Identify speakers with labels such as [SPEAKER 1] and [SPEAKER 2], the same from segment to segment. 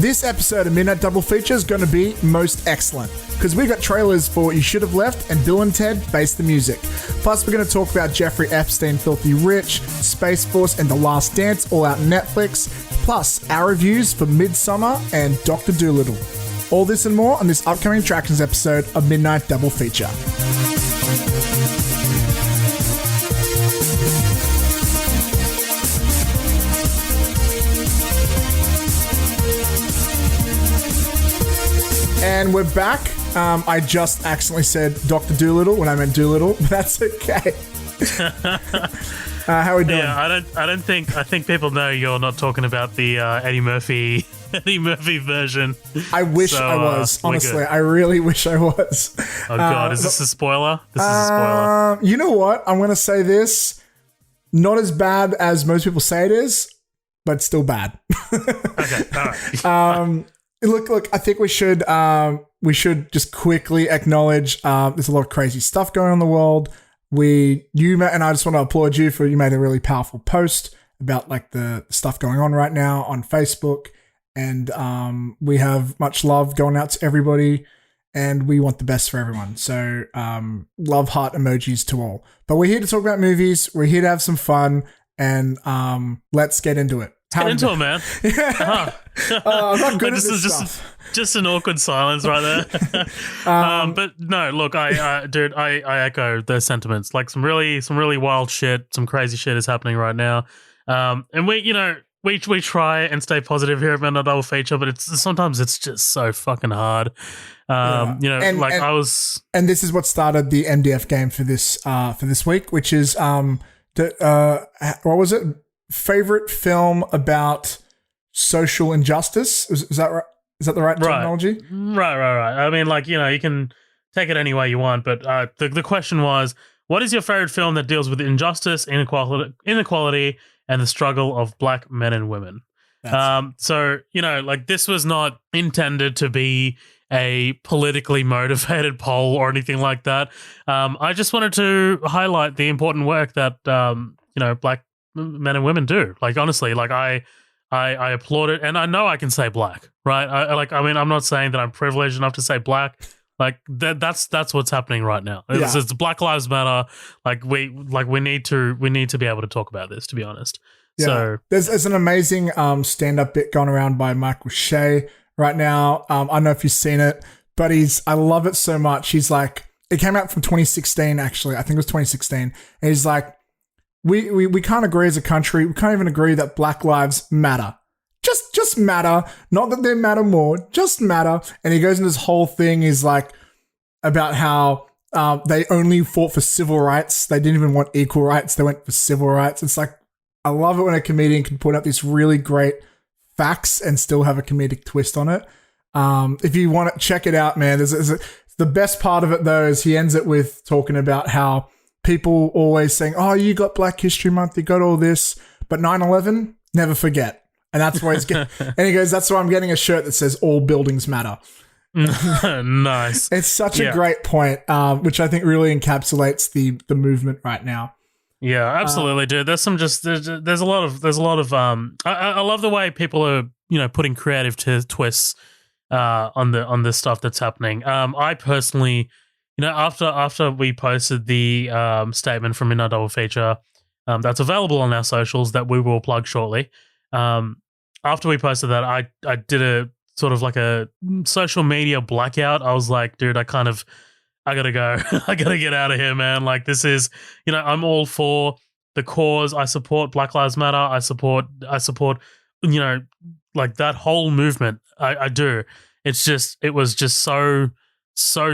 [SPEAKER 1] This episode of Midnight Double Feature is going to be most excellent because we got trailers for You Should Have Left and Bill and Ted Face the Music. Plus, we're going to talk about Jeffrey Epstein, Filthy Rich, Space Force, and The Last Dance, all out Netflix. Plus, our reviews for Midsommar and Dr. Dolittle. All this and more on this upcoming Attractions episode of Midnight Double Feature. And we're back. I just accidentally said Dr. Dolittle when I meant Dolittle, but that's okay. How are we doing?
[SPEAKER 2] Yeah, I think people know you're not talking about the Eddie Murphy version.
[SPEAKER 1] I wish I was. Honestly, I really wish I was.
[SPEAKER 2] Oh God, is this a spoiler? This is a spoiler.
[SPEAKER 1] You know what? I'm going to say this. Not as bad as most people say it is, but still bad.
[SPEAKER 2] Okay, all right.
[SPEAKER 1] Look, I think we should just quickly acknowledge there's a lot of crazy stuff going on in the world. And I just want to applaud you for you made a really powerful post about like the stuff going on right now on Facebook. And we have much love going out to everybody and we want the best for everyone. So love heart emojis to all. But we're here to talk about movies. We're here to have some fun and let's get into it.
[SPEAKER 2] Get into it, man.
[SPEAKER 1] Yeah. I'm not good at this stuff.
[SPEAKER 2] Just an awkward silence right there. But no, look, I echo those sentiments. Like some really wild shit, some crazy shit is happening right now. And we try and stay positive here at Midnight Double Feature, but sometimes it's just so fucking hard. And this is what started the MDF game for this week, which is what was it? Favorite film about social injustice? Is that right? Is that the right terminology? Right. I mean, like, you can take it any way you want, but the question was, what is your favorite film that deals with injustice, inequality, and the struggle of black men and women? So, this was not intended to be a politically motivated poll or anything like that. I just wanted to highlight the important work that, black men and women do. Like, honestly, like I applaud it, and I know I can say black, right? I'm not saying that I'm privileged enough to say black. Like that's what's happening right now. It's Black Lives Matter. We need to be able to talk about this, to be honest.
[SPEAKER 1] Yeah. So there's an amazing stand-up bit going around by Michael Shea right now. I don't know if you've seen it, but I love it so much. He's like, it came out from 2016 actually. I think it was 2016, and he's like, We can't agree as a country. We can't even agree that Black lives matter. Just matter. Not that they matter more. Just matter. And he goes into this whole thing is like about how they only fought for civil rights. They didn't even want equal rights. They went for civil rights. It's like, I love it when a comedian can put out these really great facts and still have a comedic twist on it. If you want to check it out, man, the best part of it though is he ends it with talking about how people always saying, oh, you got Black History Month, you got all this, but 9/11, never forget. And that's why and he goes, that's why I'm getting a shirt that says all buildings matter.
[SPEAKER 2] Nice.
[SPEAKER 1] It's such a great point, which I think really encapsulates the movement right now.
[SPEAKER 2] Yeah, absolutely, dude. There's a lot of I love the way people are, putting creative twists on this stuff that's happening. I personally, after we posted the statement from Midnight Double Feature, that's available on our socials that we will plug shortly. After we posted that, I did a sort of like a social media blackout. I was like, dude, I gotta go. I gotta get out of here, man. Like, this is, I'm all for the cause. I support Black Lives Matter. I support, like that whole movement. I do. It was just so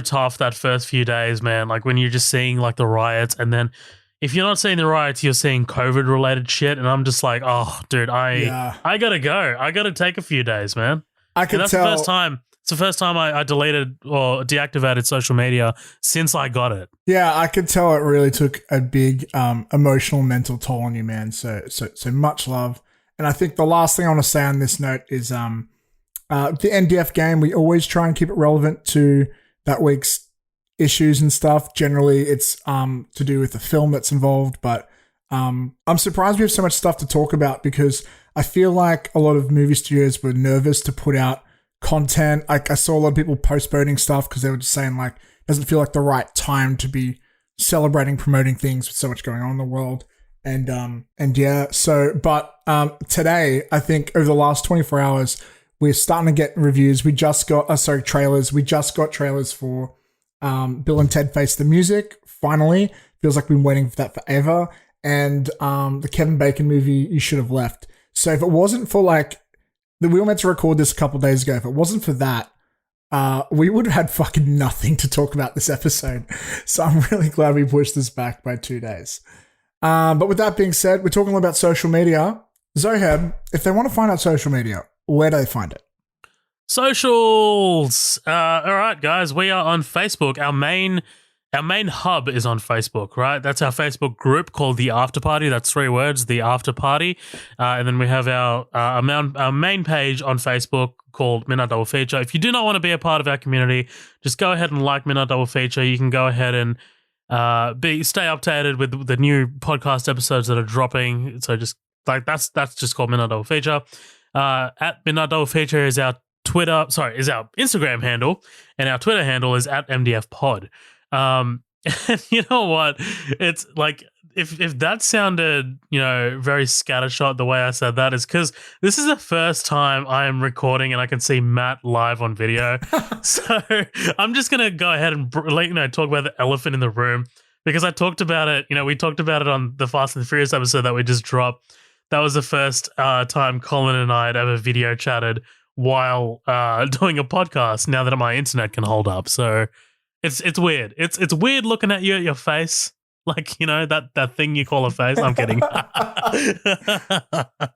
[SPEAKER 2] tough that first few days, man. Like when you're just seeing like the riots, and then if you're not seeing the riots, you're seeing COVID related shit, and I'm just like, oh, dude, I gotta go. I gotta take a few days, man. That's the first time. It's the first time I deleted or deactivated social media since I got it.
[SPEAKER 1] Yeah, I could tell it really took a big emotional, mental toll on you, man. So much love. And I think the last thing I want to say on this note is the MDF game. We always try and keep it relevant to that week's issues and stuff. Generally, it's to do with the film that's involved, but I'm surprised we have so much stuff to talk about because I feel like a lot of movie studios were nervous to put out content. Like I saw a lot of people postponing stuff because they were just saying like, it doesn't feel like the right time to be celebrating, promoting things with so much going on in the world. And yeah, so, but today, I think over the last 24 hours, we're starting to get reviews. We just got, trailers. We just got trailers for Bill and Ted Face the Music. Finally, feels like we've been waiting for that forever. And the Kevin Bacon movie, You Should Have Left. So if it wasn't for like, we were meant to record this a couple days ago. If it wasn't for that, we would have had fucking nothing to talk about this episode. So I'm really glad we pushed this back by 2 days. But with that being said, we're talking about social media. Zoheb, if they want to find out social media, where do they find it?
[SPEAKER 2] Socials. All right, guys, we are on Facebook. Our main hub is on Facebook, right? That's our Facebook group called The After Party. That's 3 words, The After Party. And then we have our main page on Facebook called Midnight Double Feature. If you do not want to be a part of our community, just go ahead and like Midnight Double Feature. You can go ahead and stay updated with the new podcast episodes that are dropping. So just like that's just called Midnight Double Feature. At Midnight Double Feature is our Instagram handle, and our Twitter handle is at MDF Pod. And you know what? It's like if that sounded, very scattershot the way I said that, is because this is the first time I am recording and I can see Matt live on video. So I'm just gonna go ahead and talk about the elephant in the room, because I talked about it. We talked about it on the Fast and Furious episode that we just dropped. That was the first time Colin and I had ever video chatted while doing a podcast. Now that my internet can hold up, so it's weird. It's weird looking at you at your face, like that thing you call a face. I'm kidding.
[SPEAKER 1] I'm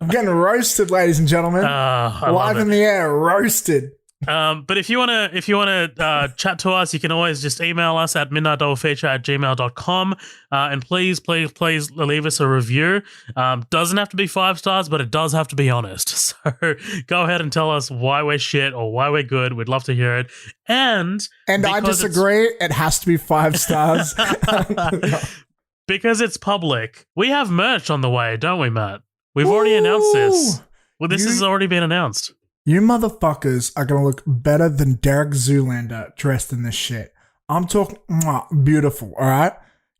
[SPEAKER 1] getting roasted, ladies and gentlemen. Live in the air, roasted.
[SPEAKER 2] But if you wanna chat to us, you can always just email us at midnightdoublefeature@gmail.com. And please leave us a review. Doesn't have to be 5 stars, but it does have to be honest. So go ahead and tell us why we're shit or why we're good. We'd love to hear it. And
[SPEAKER 1] I disagree. It has to be 5 stars.
[SPEAKER 2] Because it's public. We have merch on the way, don't we, Matt? We've already announced this. Well, this has already been announced.
[SPEAKER 1] You motherfuckers are going to look better than Derek Zoolander dressed in this shit. I'm talking beautiful, all right?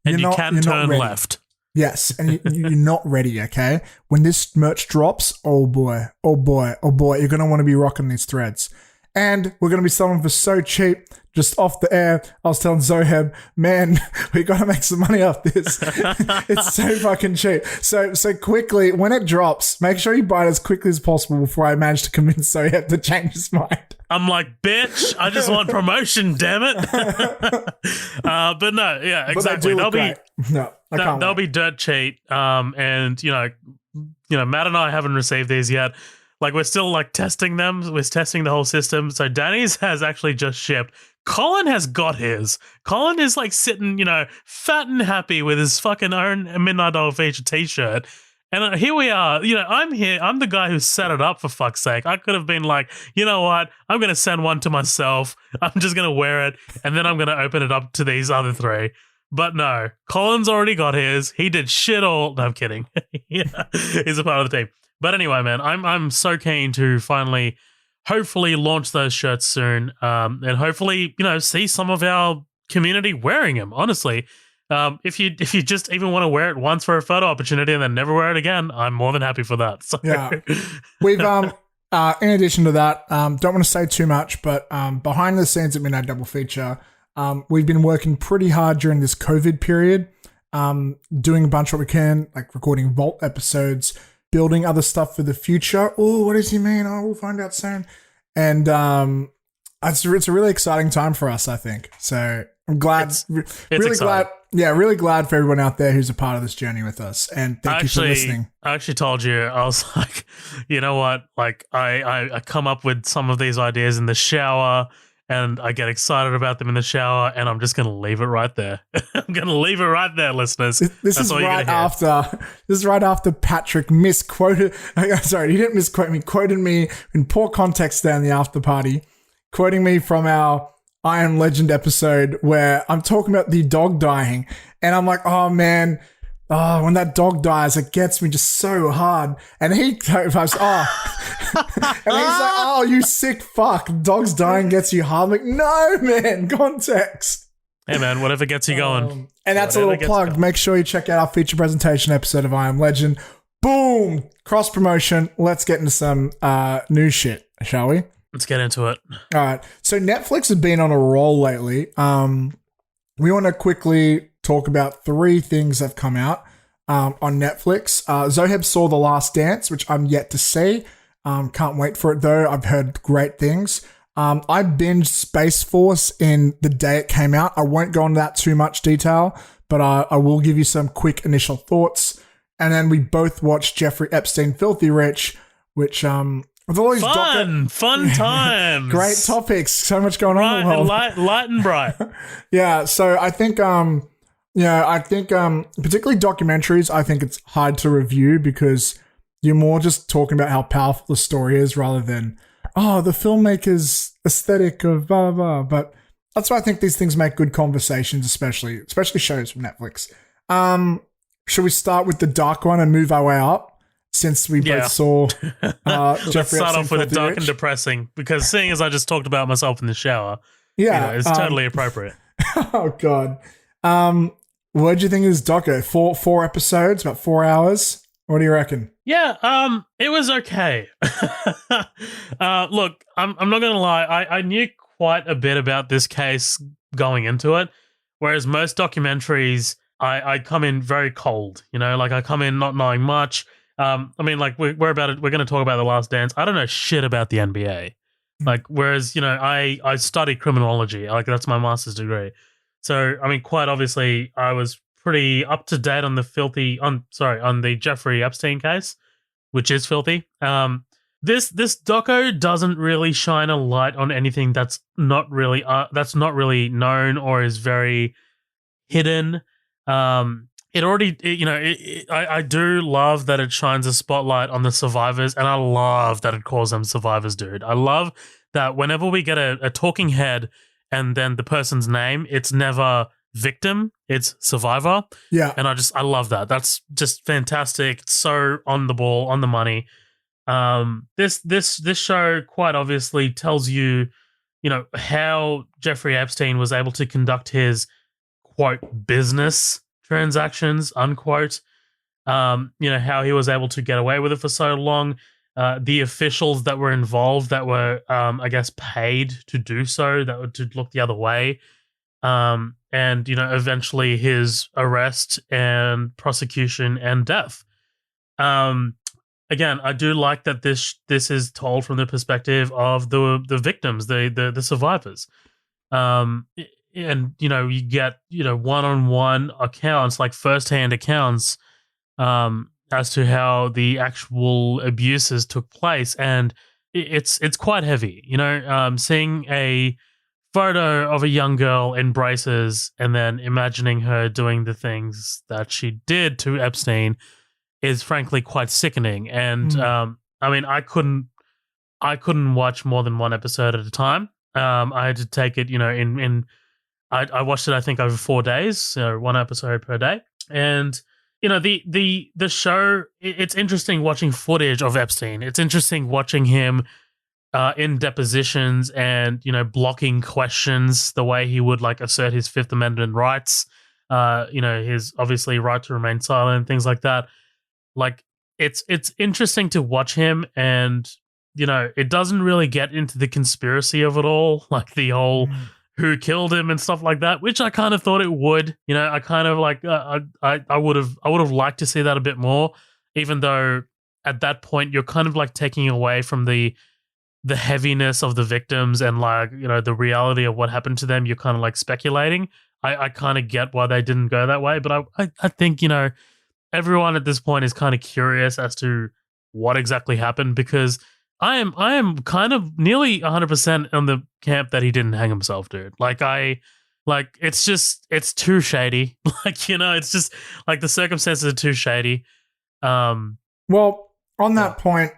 [SPEAKER 2] And you can turn left.
[SPEAKER 1] Yes, and you're not ready, okay? When this merch drops, oh boy, you're going to want to be rocking these threads. And we're going to be selling for so cheap. Just off the air, I was telling Zoheb, man, we got to make some money off this. It's so fucking cheap. So quickly, when it drops, make sure you buy it as quickly as possible before I manage to convince Zoheb to change his mind.
[SPEAKER 2] I'm like, bitch, I just want promotion, damn it. But no, yeah, exactly. They'll be dirt cheap. And Matt and I haven't received these yet. Like, we're still testing them. We're testing the whole system. So Danny's has actually just shipped. Colin has got his. Colin is sitting, fat and happy with his fucking own Midnight Double Feature t-shirt. And here we are. I'm here. I'm the guy who set it up, for fuck's sake. I could have been like, you know what? I'm going to send one to myself. I'm just going to wear it. And then I'm going to open it up to these other 3. But no, Colin's already got his. He did shit all. No, I'm kidding. Yeah, he's a part of the team. But anyway, man, I'm so keen to finally, hopefully, launch those shirts soon, and hopefully, see some of our community wearing them. Honestly, if you just even want to wear it once for a photo opportunity and then never wear it again, I'm more than happy for that. So.
[SPEAKER 1] Yeah, we've in addition to that, don't want to say too much, but behind the scenes at Midnight Double Feature, we've been working pretty hard during this COVID period, doing a bunch of what we can, like recording Vault episodes, building other stuff for the future. Oh, what does he mean? Oh, we'll find out soon. And it's a really exciting time for us, I think. So I'm glad, really glad for everyone out there who's a part of this journey with us. And thank you for listening.
[SPEAKER 2] I actually told you, I was like, you know what? Like, I come up with some of these ideas in the shower, and I get excited about them in the shower, and I'm just going to leave it right there. I'm going to leave it right there, listeners.
[SPEAKER 1] This is right after Patrick misquoted. Sorry, he didn't misquote me. Quoted me in poor context there in the after party, quoting me from our I Am Legend episode where I'm talking about the dog dying, and I'm like, oh man, Oh, when that dog dies, it gets me just so hard. And he goes, and he's like, oh, you sick fuck. Dogs dying gets you hard. I'm like, no, man, context.
[SPEAKER 2] Hey, man, whatever gets you going.
[SPEAKER 1] And that's a little plug. Make sure you check out our feature presentation episode of I Am Legend. Boom! Cross promotion. Let's get into some new shit, shall we?
[SPEAKER 2] Let's get into it.
[SPEAKER 1] All right. So Netflix has been on a roll lately. We want to quickly talk about 3 things that have come out on Netflix. Zoheb saw The Last Dance, which I'm yet to see. Can't wait for it though. I've heard great things. I binged Space Force in the day it came out. I won't go into that too much detail, but I will give you some quick initial thoughts. And then we both watched Jeffrey Epstein, Filthy Rich, which with all these
[SPEAKER 2] fun times,
[SPEAKER 1] great topics, so much going on in the world.
[SPEAKER 2] Light and bright.
[SPEAKER 1] Yeah, so I think particularly documentaries, I think it's hard to review because you're more just talking about how powerful the story is rather than the filmmaker's aesthetic of blah blah blah. But that's why I think these things make good conversations, especially shows from Netflix. Should we start with the dark one and move our way up? Since we both saw
[SPEAKER 2] let's start off with the dark and depressing, because seeing as I just talked about myself in the shower, it's totally appropriate.
[SPEAKER 1] Oh God. What do you think of this doco? Four episodes, about 4 hours. What do you reckon?
[SPEAKER 2] Yeah, it was okay. Look, I'm not gonna lie, I knew quite a bit about this case going into it, whereas most documentaries I come in very cold, like I come in not knowing much. I mean, like we're going to talk about The Last Dance. I don't know shit about the NBA. Like, whereas, I studied criminology. Like, that's my master's degree. So, I mean, quite obviously, I was pretty up to date on the Jeffrey Epstein case, which is filthy. This doco doesn't really shine a light on anything that's not really known or is very hidden. I do love that it shines a spotlight on the survivors, and I love that it calls them survivors, dude. I love that whenever we get a talking head and then the person's name, it's never victim, it's survivor.
[SPEAKER 1] Yeah.
[SPEAKER 2] And I love that. That's just fantastic. It's so on the ball, on the money. This show quite obviously tells you, how Jeffrey Epstein was able to conduct his quote business transactions, unquote. How he was able to get away with it for so long. The officials that were involved that were, I guess, paid to do so, that were to look the other way. And, eventually his arrest and prosecution and death. Again, I do like that this is told from the perspective of the victims, the survivors. And you get one-on-one accounts, like first-hand accounts, as to how the actual abuses took place, and it's quite heavy. Seeing a photo of a young girl in braces and then imagining her doing the things that she did to Epstein is frankly quite sickening. And I mean, I couldn't watch more than one episode at a time. I had to take it, I watched it, I think, over 4 days, so one episode per day. And, the show, it's interesting watching footage of Epstein. It's interesting watching him in depositions and, blocking questions, the way he would, like, assert his Fifth Amendment rights, his, obviously, right to remain silent, things like that. Like, it's interesting to watch him, and, it doesn't really get into the conspiracy of it all, like the whole who killed him and stuff like that, which I kind of thought it would. I kind of like I would have liked to see that a bit more, even though at that point you're kind of like taking away from the heaviness of the victims and like the reality of what happened to them. You're kind of like speculating. I kind of get why they didn't go that way, but I think everyone at this point is kind of curious as to what exactly happened, because I am kind of nearly 100% on the camp that he didn't hang himself, dude. It's too shady. It's just like the circumstances are too shady.
[SPEAKER 1] Well, on that point,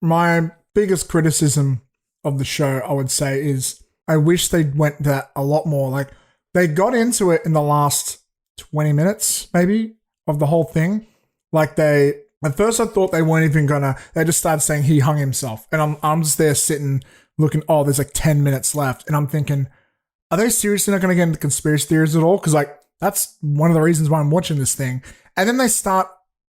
[SPEAKER 1] my biggest criticism of the show, I would say, is I wish they went that a lot more. Like, they got into it in the last 20 minutes, maybe. of the whole thing. Like at first I thought they weren't even gonna, they just started saying he hung himself. And I'm just there sitting looking, oh, there's like 10 minutes left. And I'm thinking, are they seriously not gonna get into conspiracy theories at all? Because like, that's one of the reasons why I'm watching this thing. And then they start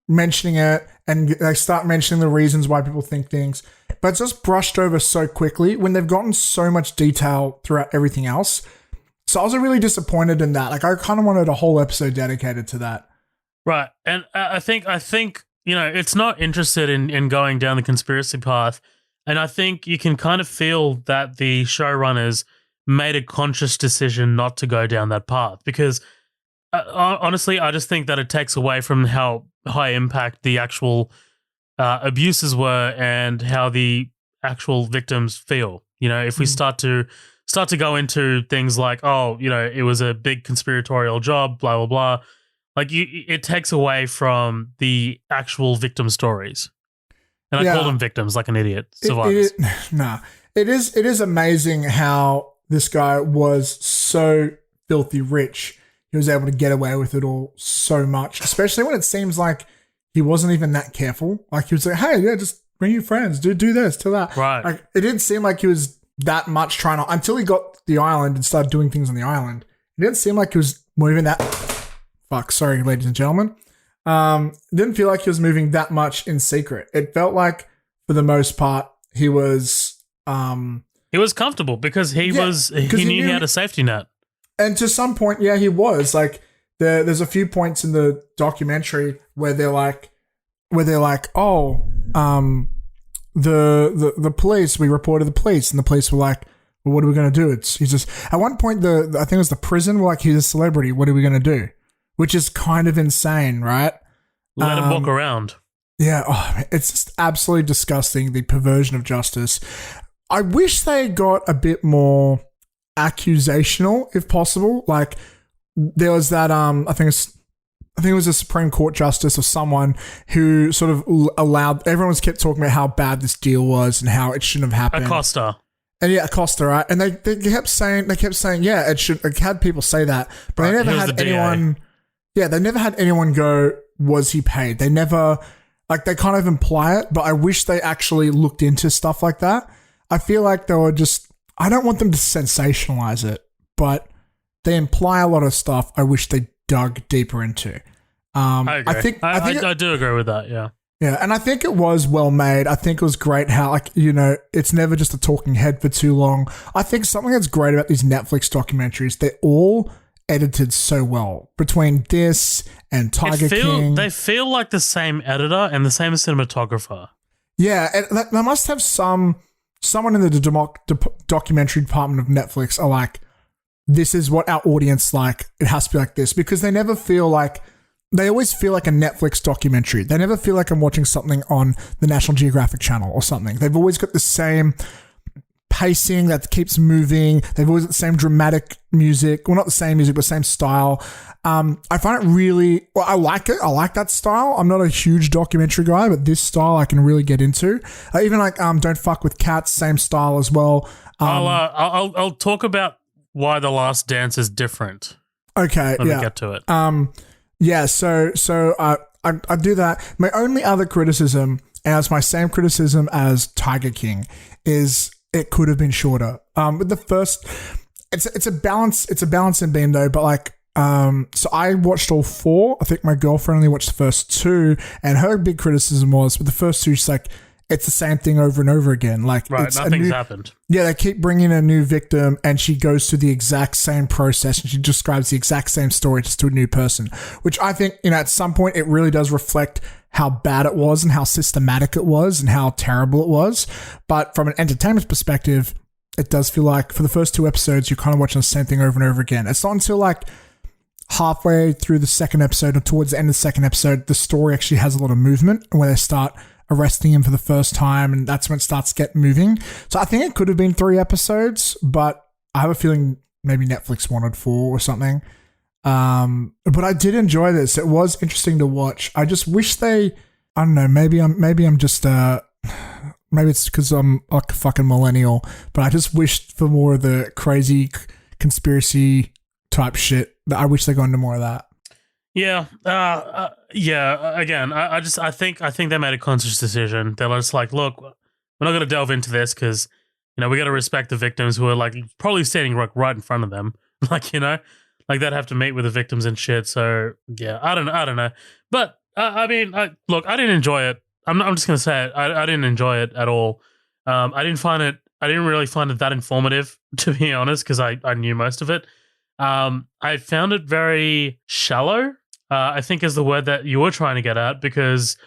[SPEAKER 1] mentioning it and they start mentioning the reasons why people think things. But it's just brushed over so quickly when they've gotten so much detail throughout everything else. So I was really disappointed in that. Like I kind of wanted a whole episode dedicated to that.
[SPEAKER 2] Right. And I think, it's not interested in going down the conspiracy path. And I think you can kind of feel that the showrunners made a conscious decision not to go down that path because honestly, I just think that it takes away from how high impact the actual abuses were and how the actual victims feel. If we start to go into things like, it was a big conspiratorial job, blah, blah, blah. Like it takes away from the actual victim stories. And I call them victims like an idiot. Survivors.
[SPEAKER 1] It is amazing how this guy was so filthy rich. He was able to get away with it all so much, especially when it seems like he wasn't even that careful. Like he was like, hey, yeah, just bring your friends, do this, do that.
[SPEAKER 2] Right.
[SPEAKER 1] Like it didn't seem like he was that much trying to, until he got the island and started doing things on the island. It didn't seem like he was moving that. Fuck, sorry, ladies and gentlemen. It didn't feel like he was moving that much in secret. It felt like, for the most part, he was
[SPEAKER 2] comfortable because he knew he had a safety net. And
[SPEAKER 1] to some point, yeah, he was. Like there's a few points in the documentary where they're like, oh, the police, we reported the police, and the police were like, well, what are we gonna do? He's just at one point I think it was the prison were like, he's a celebrity, what are we gonna do? Which is kind of insane, right?
[SPEAKER 2] Let him walk around.
[SPEAKER 1] Yeah, it's just absolutely disgusting, the perversion of justice. I wish they got a bit more accusational, if possible. Like there was that I think it was a Supreme Court justice or someone who sort of allowed, everyone kept talking about how bad this deal was and how it shouldn't have happened.
[SPEAKER 2] Acosta.
[SPEAKER 1] And yeah, Acosta, right? And they kept saying, yeah, it had people say that, but they never had anyone. Yeah, they never had anyone go, was he paid? They never, like, they kind of imply it, but I wish they actually looked into stuff like that. I feel like they were just, I don't want them to sensationalize it, but they imply a lot of stuff I wish they dug deeper into.
[SPEAKER 2] I agree. I do agree with that, yeah.
[SPEAKER 1] Yeah, and I think it was well made. I think it was great how, like, it's never just a talking head for too long. I think something that's great about these Netflix documentaries, they're all edited so well. Between this and Tiger King.
[SPEAKER 2] They feel like the same editor and the same cinematographer.
[SPEAKER 1] Yeah, and they must have someone in the documentary department of Netflix are like, this is what our audience like. It has to be like this, because they never feel like, they always feel like a Netflix documentary. They never feel like I'm watching something on the National Geographic Channel or something. They've always got the same pacing that keeps moving. They've always got the same dramatic music. Well, not the same music, but same style. I find it really, well, I like it. I like that style. I'm not a huge documentary guy, but this style I can really get into. Even like Don't Fuck With Cats, same style as well.
[SPEAKER 2] I'll talk about why The Last Dance is different.
[SPEAKER 1] Okay,
[SPEAKER 2] when we get to it.
[SPEAKER 1] Yeah, so I do that. My only other criticism, and it's my same criticism as Tiger King, is it could have been shorter. With the first, it's a balancing beam though. But like, so I watched all four. I think my girlfriend only watched the first two, and her big criticism was with the first two, she's like, it's the same thing over and over again. Like,
[SPEAKER 2] right, nothing's happened.
[SPEAKER 1] Yeah, they keep bringing a new victim, and she goes through the exact same process, and she describes the exact same story just to a new person. Which I think, at some point, it really does reflect how bad it was, and how systematic it was, and how terrible it was. But from an entertainment perspective, it does feel like for the first two episodes, you're kind of watching the same thing over and over again. It's not until like halfway through the second episode, or towards the end of the second episode, the story actually has a lot of movement, and where they start arresting him for the first time, and that's when it starts to get moving. So I think it could have been 3 episodes, but I have a feeling maybe Netflix wanted 4 or something. But I did enjoy this. It was interesting to watch. I just wish they, I don't know, maybe I'm just maybe it's because I'm like a fucking millennial, but I just wished for more of the crazy conspiracy type shit. I wish they got into more of that.
[SPEAKER 2] Yeah, Again, I think they made a conscious decision. They're just like, look, we're not going to delve into this because we got to respect the victims who are like probably standing right in front of them, like like they'd have to meet with the victims and shit. So yeah, I don't know, but look, I didn't enjoy it. I'm just gonna say it. I didn't enjoy it at all. I didn't really find it that informative, to be honest, because I knew most of it. I found it very shallow. I think is the word that you were trying to get at, because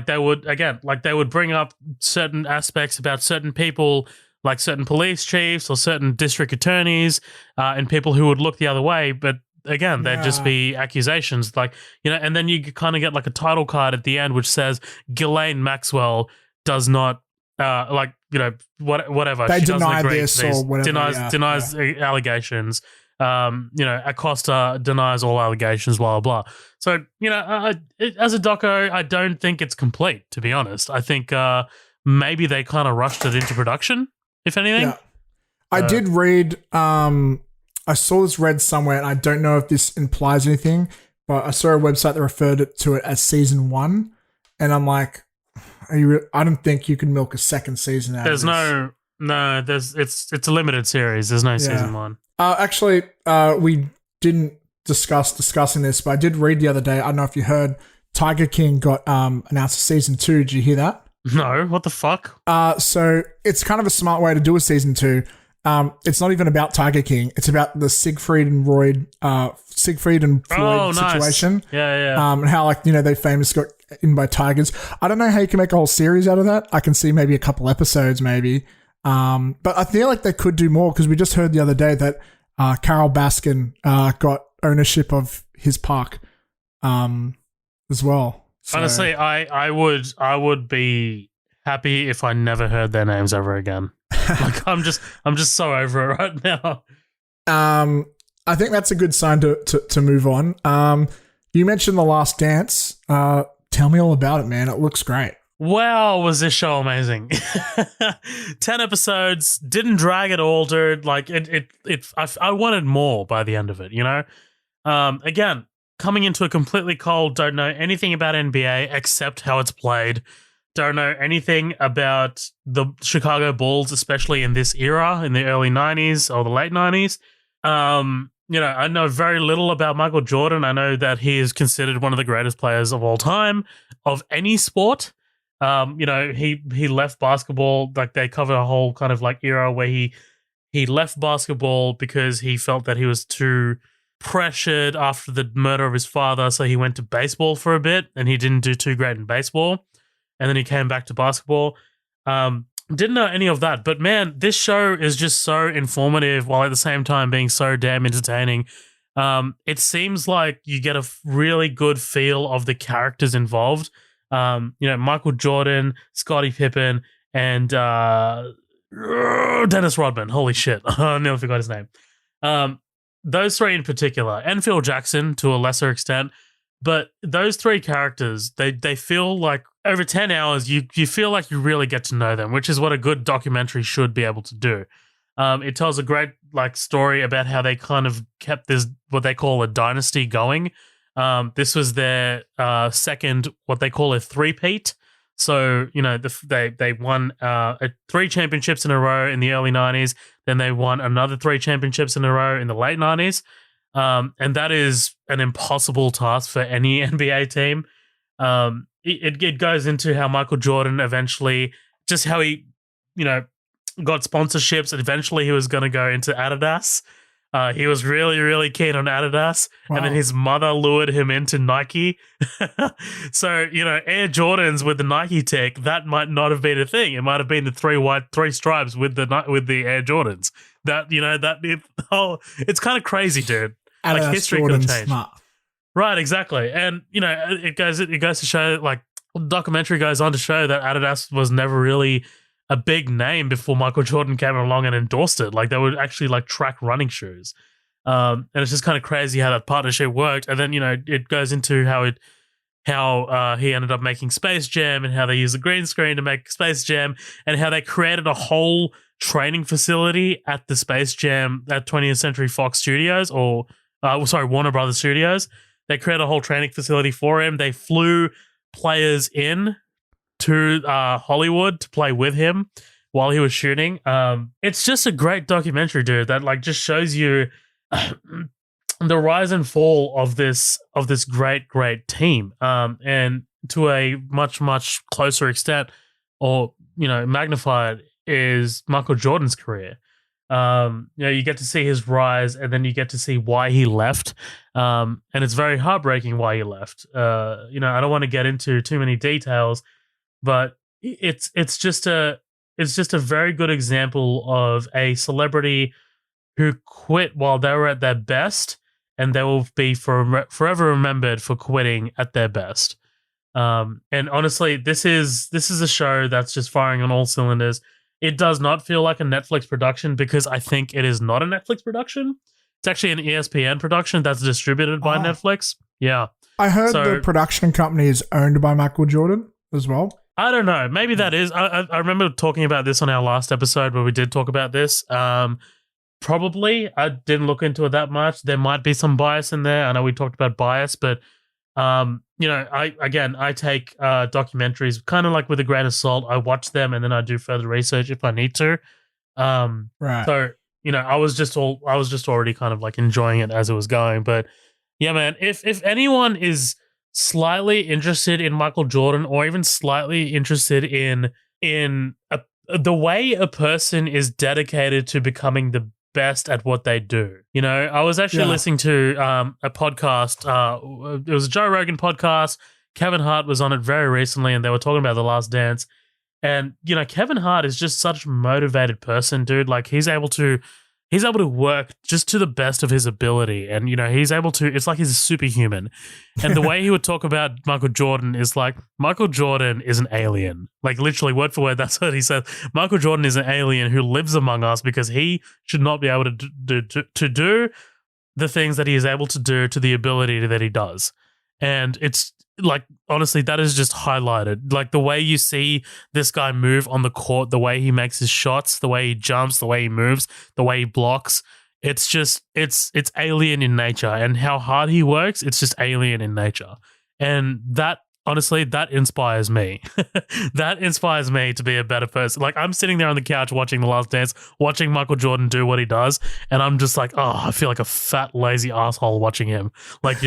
[SPEAKER 2] they would bring up certain aspects about certain people, like certain police chiefs or certain district attorneys, and people who would look the other way. But again, they'd just be accusations, and then you kind of get like a title card at the end which says Ghislaine Maxwell does not whatever.
[SPEAKER 1] They
[SPEAKER 2] She
[SPEAKER 1] deny
[SPEAKER 2] doesn't agree
[SPEAKER 1] this
[SPEAKER 2] to these,
[SPEAKER 1] or whatever.
[SPEAKER 2] denies allegations. Acosta denies all allegations, blah, blah, blah. So, as a doco, I don't think it's complete, to be honest. I think maybe they kind of rushed it into production, if anything.
[SPEAKER 1] Yeah. I did read, I saw this read somewhere, and I don't know if this implies anything, but I saw a website that referred to it as season 1, and I'm like, I don't think you can milk a second season out of this.
[SPEAKER 2] It's a limited series. There's no season 1.
[SPEAKER 1] Actually, we didn't discussing this, but I did read the other day. I don't know if you heard, Tiger King got announced as season 2. Did you hear that?
[SPEAKER 2] No, what the fuck?
[SPEAKER 1] So it's kind of a smart way to do a season 2. It's not even about Tiger King. It's about the Siegfried and Floyd situation.
[SPEAKER 2] Yeah.
[SPEAKER 1] And how they famously got in by tigers. I don't know how you can make a whole series out of that. I can see maybe a couple episodes, maybe. But I feel like they could do more, because we just heard the other day that Carol Baskin got ownership of his park as well. So,
[SPEAKER 2] honestly, I would be happy if I never heard their names ever again. Like I'm just so over it right now.
[SPEAKER 1] I think that's a good sign to move on. You mentioned The Last Dance. Tell me all about it, man. It looks great.
[SPEAKER 2] Wow, was this show amazing. 10 episodes, didn't drag at all, dude. Like I wanted more by the end of it, Again, coming into a completely cold, don't know anything about NBA except how it's played. Don't know anything about the Chicago Bulls, especially in this era, in the early 90s or the late 90s. I know very little about Michael Jordan. I know that he is considered one of the greatest players of all time, of any sport. He left basketball, like they cover a whole kind of like era where he left basketball because he felt that he was too pressured after the murder of his father, so he went to baseball for a bit, and he didn't do too great in baseball. And then he came back to basketball. Didn't know any of that. But man, this show is just so informative while at the same time being so damn entertaining. It seems like you get a really good feel of the characters involved. Michael Jordan, Scottie Pippen, and Dennis Rodman. Holy shit. I nearly forgot his name. Those three in particular, and Phil Jackson to a lesser extent. But those three characters, they feel like over 10 hours, you feel like you really get to know them, which is what a good documentary should be able to do. It tells a great story about how they kind of kept this, what they call a dynasty going. This was their second, what they call a three-peat. So, they won 3 championships in a row in the early 90s. Then they won another 3 championships in a row in the late 90s. And that is an impossible task for any NBA team. It goes into how Michael Jordan eventually, just how he, got sponsorships. And eventually he was going to go into Adidas. He was really, really keen on Adidas. Wow. And then his mother lured him into Nike. So, Air Jordans with the Nike tech, that might not have been a thing. It might have been the 3 stripes with the Air Jordans. It's kind of crazy, dude.
[SPEAKER 1] Adidas,
[SPEAKER 2] like history
[SPEAKER 1] Jordans,
[SPEAKER 2] could have changed.
[SPEAKER 1] Nah.
[SPEAKER 2] Right, exactly. And, it goes to show, the documentary goes on to show that Adidas was never really a big name before Michael Jordan came along and endorsed it. Like, they would actually, track running shoes. And it's just kind of crazy how that partnership worked. And then, it goes into how he ended up making Space Jam and how they used the green screen to make Space Jam and how they created a whole training facility at the Space Jam at 20th Century Fox Studios Warner Brothers Studios. They created a whole training facility for him. They flew players in to Hollywood to play with him while he was shooting. It's just a great documentary, dude, that like just shows you the rise and fall of this great team. And to a much closer extent, or magnified, is Michael Jordan's career. You get to see his rise, and then you get to see why he left. And it's very heartbreaking why he left. I don't want to get into too many details, but it's just a very good example of a celebrity who quit while they were at their best, and they will be forever remembered for quitting at their best. And honestly, this is a show that's just firing on all cylinders. It does not feel like a Netflix production because I think it is not a Netflix production. It's actually an ESPN production that's distributed by Netflix. Yeah.
[SPEAKER 1] I heard the production company is owned by Michael Jordan as well.
[SPEAKER 2] I don't know. Maybe that is. I remember talking about this on our last episode where we did talk about this. Probably. I didn't look into it that much. There might be some bias in there. I know we talked about bias, but I take documentaries kind of like with a grain of salt. I watch them and then I do further research if I need to.
[SPEAKER 1] Right.
[SPEAKER 2] So, I was just already kind of like enjoying it as it was going. But yeah, man, if anyone is slightly interested in Michael Jordan, or even slightly interested in the way a person is dedicated to becoming the best at what they do. I was actually listening to a podcast. It was a Joe Rogan podcast. Kevin Hart was on it very recently, and they were talking about The Last Dance. And Kevin Hart is just such a motivated person, dude. Like he's able to work just to the best of his ability, and he's able to. It's like he's a superhuman. And the way he would talk about Michael Jordan is like Michael Jordan is an alien. Like literally word for word, that's what he said. Michael Jordan is an alien who lives among us because he should not be able to do the things that he is able to do to the ability that he does. And it's like, honestly, that is just highlighted. Like the way you see this guy move on the court, the way he makes his shots, the way he jumps, the way he moves, the way he blocks. It's just, it's alien in nature. And how hard he works, it's just alien in nature. And that, honestly, that inspires me. That inspires me to be a better person. Like I'm sitting there on the couch watching The Last Dance, watching Michael Jordan do what he does. And I'm just like, oh, I feel like a fat, lazy asshole watching him. Like,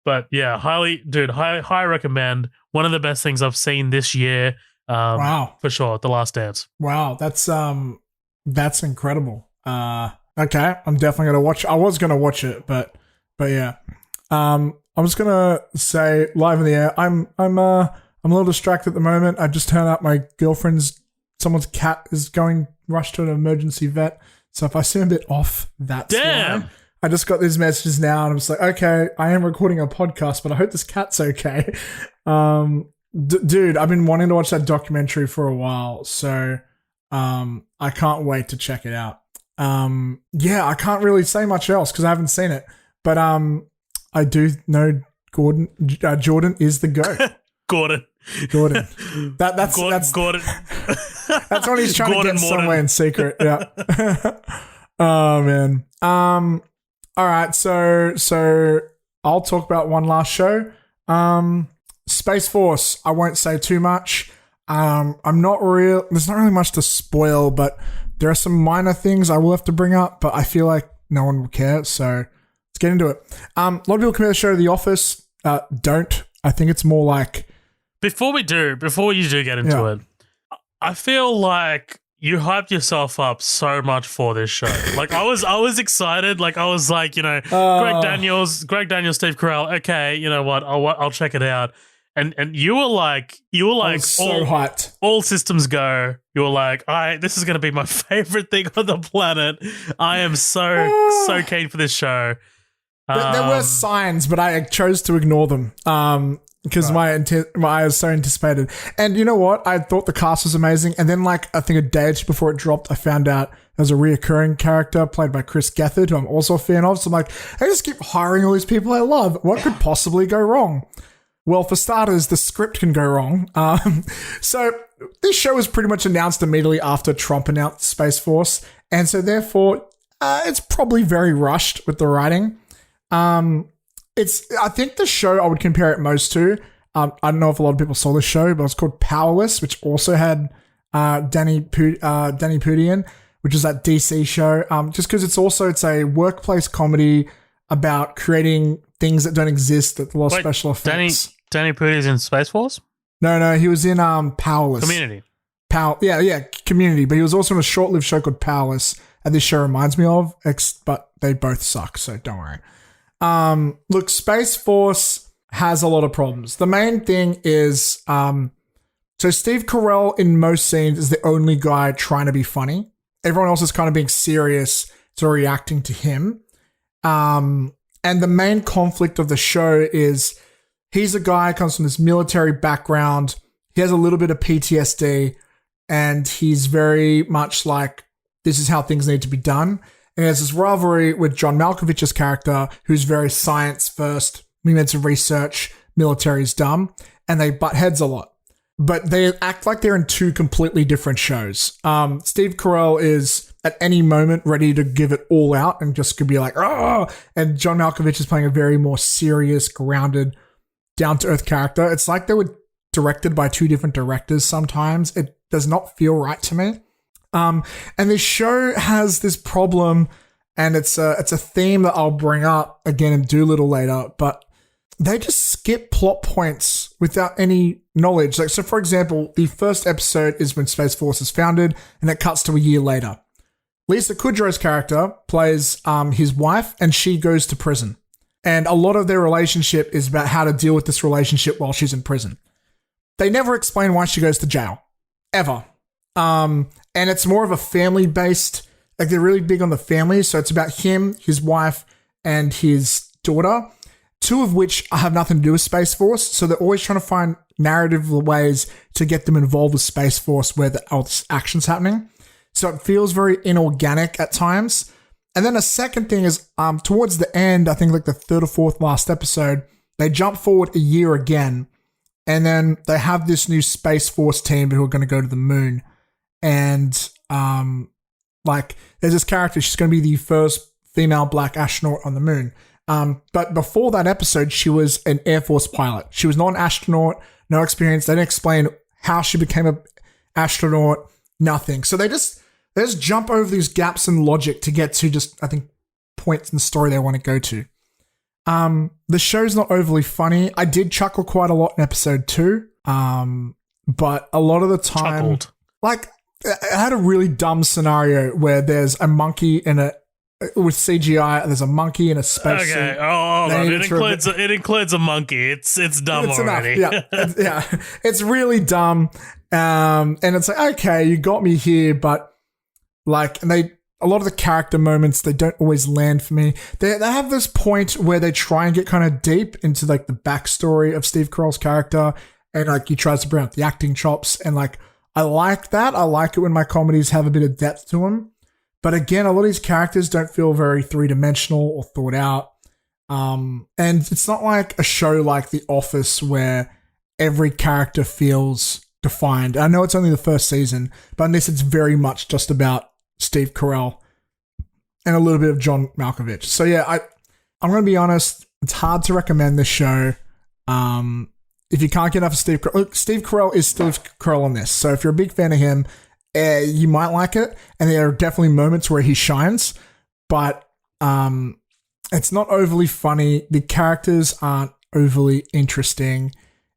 [SPEAKER 2] But yeah, high recommend. One of the best things I've seen this year.
[SPEAKER 1] Wow.
[SPEAKER 2] For sure. The Last Dance.
[SPEAKER 1] Wow. That's incredible. Okay. I'm definitely going to watch. I was going to watch it, but yeah. I'm just going to say live in the air. I'm a little distracted at the moment. I just turned up my someone's cat is going rushed to an emergency vet. So if I seem a bit off, that's
[SPEAKER 2] damn.
[SPEAKER 1] why. I just got these messages now, and I'm just like, okay, I am recording a podcast, but I hope this cat's okay. Dude, I've been wanting to watch that documentary for a while, so I can't wait to check it out. Yeah, I can't really say much else because I haven't seen it, but I do know Jordan is the GOAT.
[SPEAKER 2] Gordon.
[SPEAKER 1] That's
[SPEAKER 2] Gordon.
[SPEAKER 1] That's when he's trying
[SPEAKER 2] Gordon
[SPEAKER 1] to get
[SPEAKER 2] Morton.
[SPEAKER 1] somewhere in secret. Yeah. Oh man. All right, so I'll talk about one last show. Space Force. I won't say too much. There's not really much to spoil, but there are some minor things I will have to bring up, but I feel like no one will care, so let's get into it. A lot of people compare the show to The Office. Don't. I think it's more like... Before you do get into it, I feel like you hyped yourself up so much for this show. Like I was excited. Like I was like, Greg Daniels, Steve Carell. Okay, you know what? I'll check it out. And you were like so hyped.
[SPEAKER 2] All systems go. You were like, this is gonna be my favorite thing on the planet. I am so keen for this show.
[SPEAKER 1] There were signs, but I chose to ignore them. Because my I was so anticipated. And you know what? I thought the cast was amazing. And then, I think a day or two before it dropped, I found out there was a reoccurring character played by Chris Gethard, who I'm also a fan of. So I'm like, I just keep hiring all these people I love. What could possibly go wrong? Well, for starters, the script can go wrong. So this show was pretty much announced immediately after Trump announced Space Force. And so therefore, it's probably very rushed with the writing. I think the show I would compare it most to, I don't know if a lot of people saw this show, but it's called Powerless, which also had Danny Pudian, which is that DC show. Just because it's a workplace comedy about creating things that don't exist at a lot of special effects.
[SPEAKER 2] Danny Pudian's in Space Force?
[SPEAKER 1] No, he was in Powerless.
[SPEAKER 2] Community.
[SPEAKER 1] Community. But he was also in a short-lived show called Powerless, and this show reminds me of, but they both suck, so don't worry. Look, Space Force has a lot of problems. The main thing is, so Steve Carell in most scenes is the only guy trying to be funny. Everyone else is kind of being serious, so reacting to him. And the main conflict of the show is he's a guy who comes from this military background. He has a little bit of PTSD, and he's very much like, this is how things need to be done. And there's this rivalry with John Malkovich's character, who's very science first. We made some research, military's dumb, and they butt heads a lot. But they act like they're in two completely different shows. Steve Carell is at any moment ready to give it all out and just could be like, oh, and John Malkovich is playing a very more serious, grounded, down-to-earth character. It's like they were directed by two different directors sometimes. It does not feel right to me. And this show has this problem, and it's a theme that I'll bring up again in Dolittle later, but they just skip plot points without any knowledge. Like, so for example, the first episode is when Space Force is founded, and it cuts to a year later. Lisa Kudrow's character plays his wife, and she goes to prison. And a lot of their relationship is about how to deal with this relationship while she's in prison. They never explain why she goes to jail. Ever. And it's more of a family-based, like they're really big on the family. So it's about him, his wife, and his daughter, two of which have nothing to do with Space Force. So they're always trying to find narrative ways to get them involved with Space Force where all this action's happening. So it feels very inorganic at times. And then a second thing is towards the end, I think like the third or fourth last episode, they jump forward a year again. And then they have this new Space Force team who are going to go to the moon. And like there's this character, she's going to be the first female black astronaut on the moon. But before that episode, she was an Air Force pilot. She was not an astronaut, no experience. They didn't explain how she became an astronaut, nothing. So they just jump over these gaps in logic to get to just, I think, points in the story they want to go to. The show's not overly funny. I did chuckle quite a lot in episode 2. But a lot of the time,
[SPEAKER 2] Chuckled.
[SPEAKER 1] like I had a really dumb scenario where there's a monkey with CGI, there's a monkey in a spacesuit.
[SPEAKER 2] Okay. Oh, hold on. It includes a monkey. It's dumb
[SPEAKER 1] It's
[SPEAKER 2] already.
[SPEAKER 1] enough. Yeah. It's really dumb. And it's like, okay, you got me here, but like, and a lot of the character moments, they don't always land for me. They have this point where they try and get kind of deep into like the backstory of Steve Carell's character, and like he tries to bring out the acting chops, and like I like that. I like it when my comedies have a bit of depth to them. But again, a lot of these characters don't feel very three-dimensional or thought out. And it's not like a show like The Office where every character feels defined. I know it's only the first season, but in this it's very much just about Steve Carell and a little bit of John Malkovich. So yeah, I'm going to be honest, it's hard to recommend this show. If you can't get enough of Steve Carell, look, Steve Carell is Steve Carell on this. So if you're a big fan of him, you might like it, and there are definitely moments where he shines, but it's not overly funny. The characters aren't overly interesting.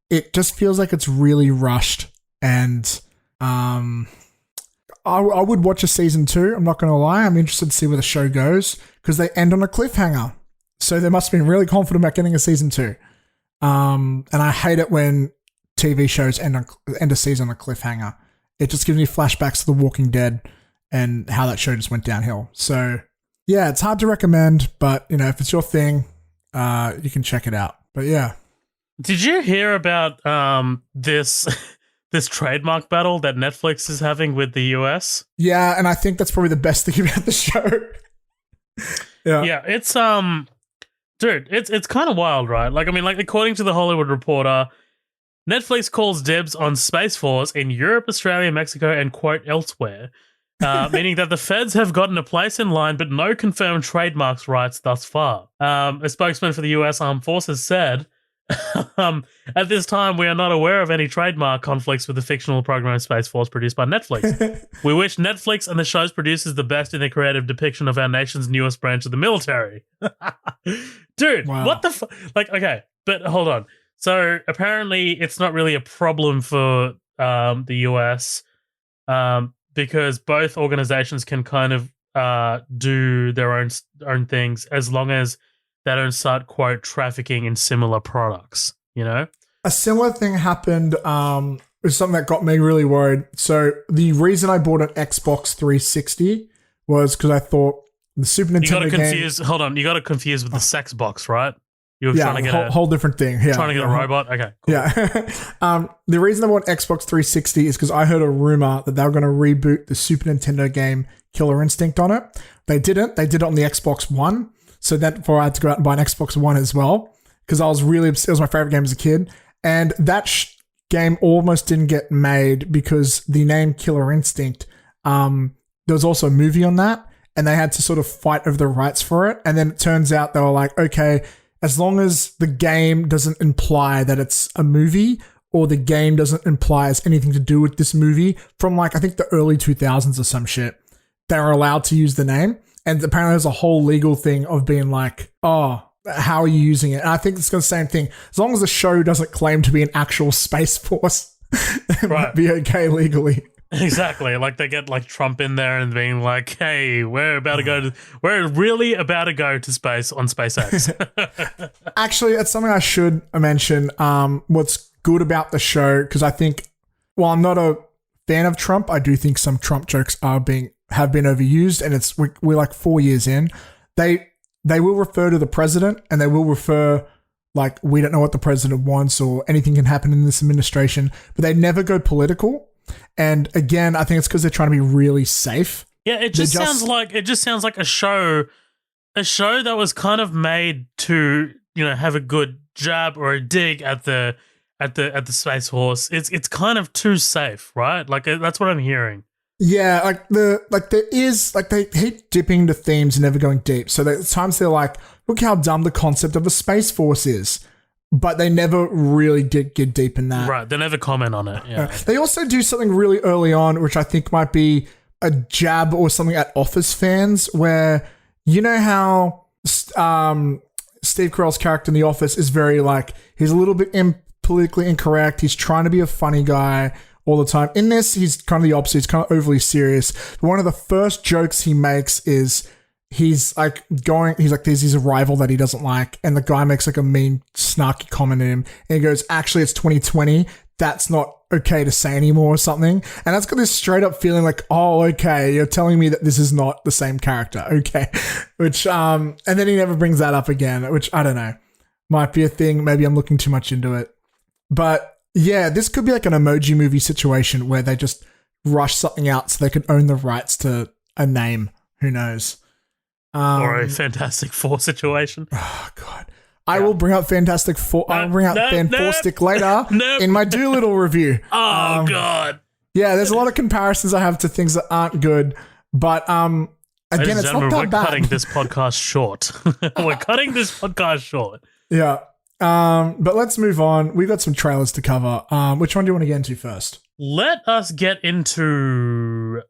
[SPEAKER 1] It just feels like it's really rushed, and I would watch a season 2. I'm not going to lie. I'm interested to see where the show goes because they end on a cliffhanger, so they must have been really confident about getting a season 2. And I hate it when TV shows end a season on a cliffhanger. It just gives me flashbacks to The Walking Dead and how that show just went downhill. So, yeah, it's hard to recommend, but, you know, if it's your thing, you can check it out. But, yeah.
[SPEAKER 2] Did you hear about this trademark battle that Netflix is having with the US?
[SPEAKER 1] Yeah, and I think that's probably the best thing about the show.
[SPEAKER 2] Yeah, it's dude, it's kind of wild, right? Like, I mean, like, according to the Hollywood Reporter, Netflix calls dibs on Space Force in Europe, Australia, Mexico, and, quote, elsewhere. meaning that the feds have gotten a place in line, but no confirmed trademarks rights thus far. A spokesman for the U.S. Armed Forces said, at this time, we are not aware of any trademark conflicts with the fictional program Space Force produced by Netflix. We wish Netflix and the show's producers the best in their creative depiction of our nation's newest branch of the military. Dude,
[SPEAKER 1] Wow.
[SPEAKER 2] what the fuck? Like, okay, but hold on. So apparently it's not really a problem for the US because both organizations can kind of do their own things as long as they don't start, quote, trafficking in similar products, you know?
[SPEAKER 1] A similar thing happened was something that got me really worried. So the reason I bought an Xbox 360 was because I thought the Super Nintendo
[SPEAKER 2] you got to confuse with the sex box, right? You were trying to get
[SPEAKER 1] a whole different thing. Yeah,
[SPEAKER 2] trying to get a robot? Okay, cool.
[SPEAKER 1] Yeah. The reason I bought Xbox 360 is because I heard a rumor that they were going to reboot the Super Nintendo game Killer Instinct on it. They didn't. They did it on the Xbox One. So therefore, I had to go out and buy an Xbox One as well because I was really obsessed. It was my favorite game as a kid. And that game almost didn't get made because the name Killer Instinct, there was also a movie on that and they had to sort of fight over the rights for it. And then it turns out they were like, okay, as long as the game doesn't imply that it's a movie or the game doesn't imply it's anything to do with this movie from like, I think the early 2000s or some shit, they were allowed to use the name. And apparently there's a whole legal thing of being like, oh, how are you using it? And I think it's the same thing. As long as the show doesn't claim to be an actual Space Force, it might be okay legally.
[SPEAKER 2] Exactly. Like they get like Trump in there and being like, hey, we're really about to go to space on SpaceX.
[SPEAKER 1] Actually, it's something I should mention. What's good about the show, because I think, while I'm not a fan of Trump, I do think some Trump jokes have been overused, and we're like 4 years in. They will refer to the president, and they will refer like, we don't know what the president wants or anything can happen in this administration, but they never go political. And again, I think it's because they're trying to be really safe.
[SPEAKER 2] Yeah, it just sounds like a show that was kind of made to, you know, have a good jab or a dig at the Space Force. It's kind of too safe, right? Like that's what I'm hearing. Yeah,
[SPEAKER 1] they hate dipping into themes and never going deep. So at times they're like, look how dumb the concept of a Space Force is. But they never really did get deep in that.
[SPEAKER 2] Right, they never comment on it. Yeah.
[SPEAKER 1] They also do something really early on, which I think might be a jab or something at Office fans, where you know how Steve Carell's character in The Office is very like, he's a little bit politically incorrect. He's trying to be a funny guy all the time. In this, he's kind of the opposite. He's kind of overly serious. But one of the first jokes he makes is he's like, there's a rival that he doesn't like, and the guy makes like a mean, snarky comment at him, and he goes, actually, it's 2020. That's not okay to say anymore or something. And that's got this straight up feeling like, oh, okay, you're telling me that this is not the same character. Okay. Which, and then he never brings that up again, which I don't know. Might be a thing. Maybe I'm looking too much into it. But yeah, this could be like an Emoji Movie situation where they just rush something out so they can own the rights to a name. Who knows?
[SPEAKER 2] Or a Fantastic Four situation.
[SPEAKER 1] Oh, God. I will bring up Fantastic Four. I'll bring up Fan Four Stick later in my Dolittle review.
[SPEAKER 2] Oh, God.
[SPEAKER 1] Yeah, there's a lot of comparisons I have to things that aren't good. But again, it's not that bad.
[SPEAKER 2] We're cutting this podcast short. We're cutting this podcast short.
[SPEAKER 1] Yeah. But let's move on. We've got some trailers to cover. Which one do you want to get into first?
[SPEAKER 2] Let us get into...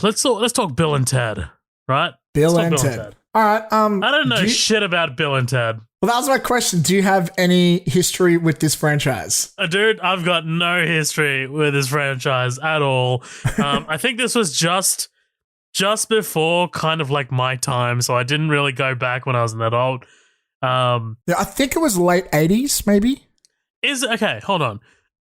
[SPEAKER 2] let's talk Bill and Ted, right?
[SPEAKER 1] Bill and Ted. All right.
[SPEAKER 2] I don't know shit about Bill and Ted.
[SPEAKER 1] Well, that was my question. Do you have any history with this franchise?
[SPEAKER 2] Dude, I've got no history with this franchise at all. I think this was just before kind of like my time, so I didn't really go back when I was an adult.
[SPEAKER 1] Yeah, I think it was late 80s, maybe.
[SPEAKER 2] Okay, hold on.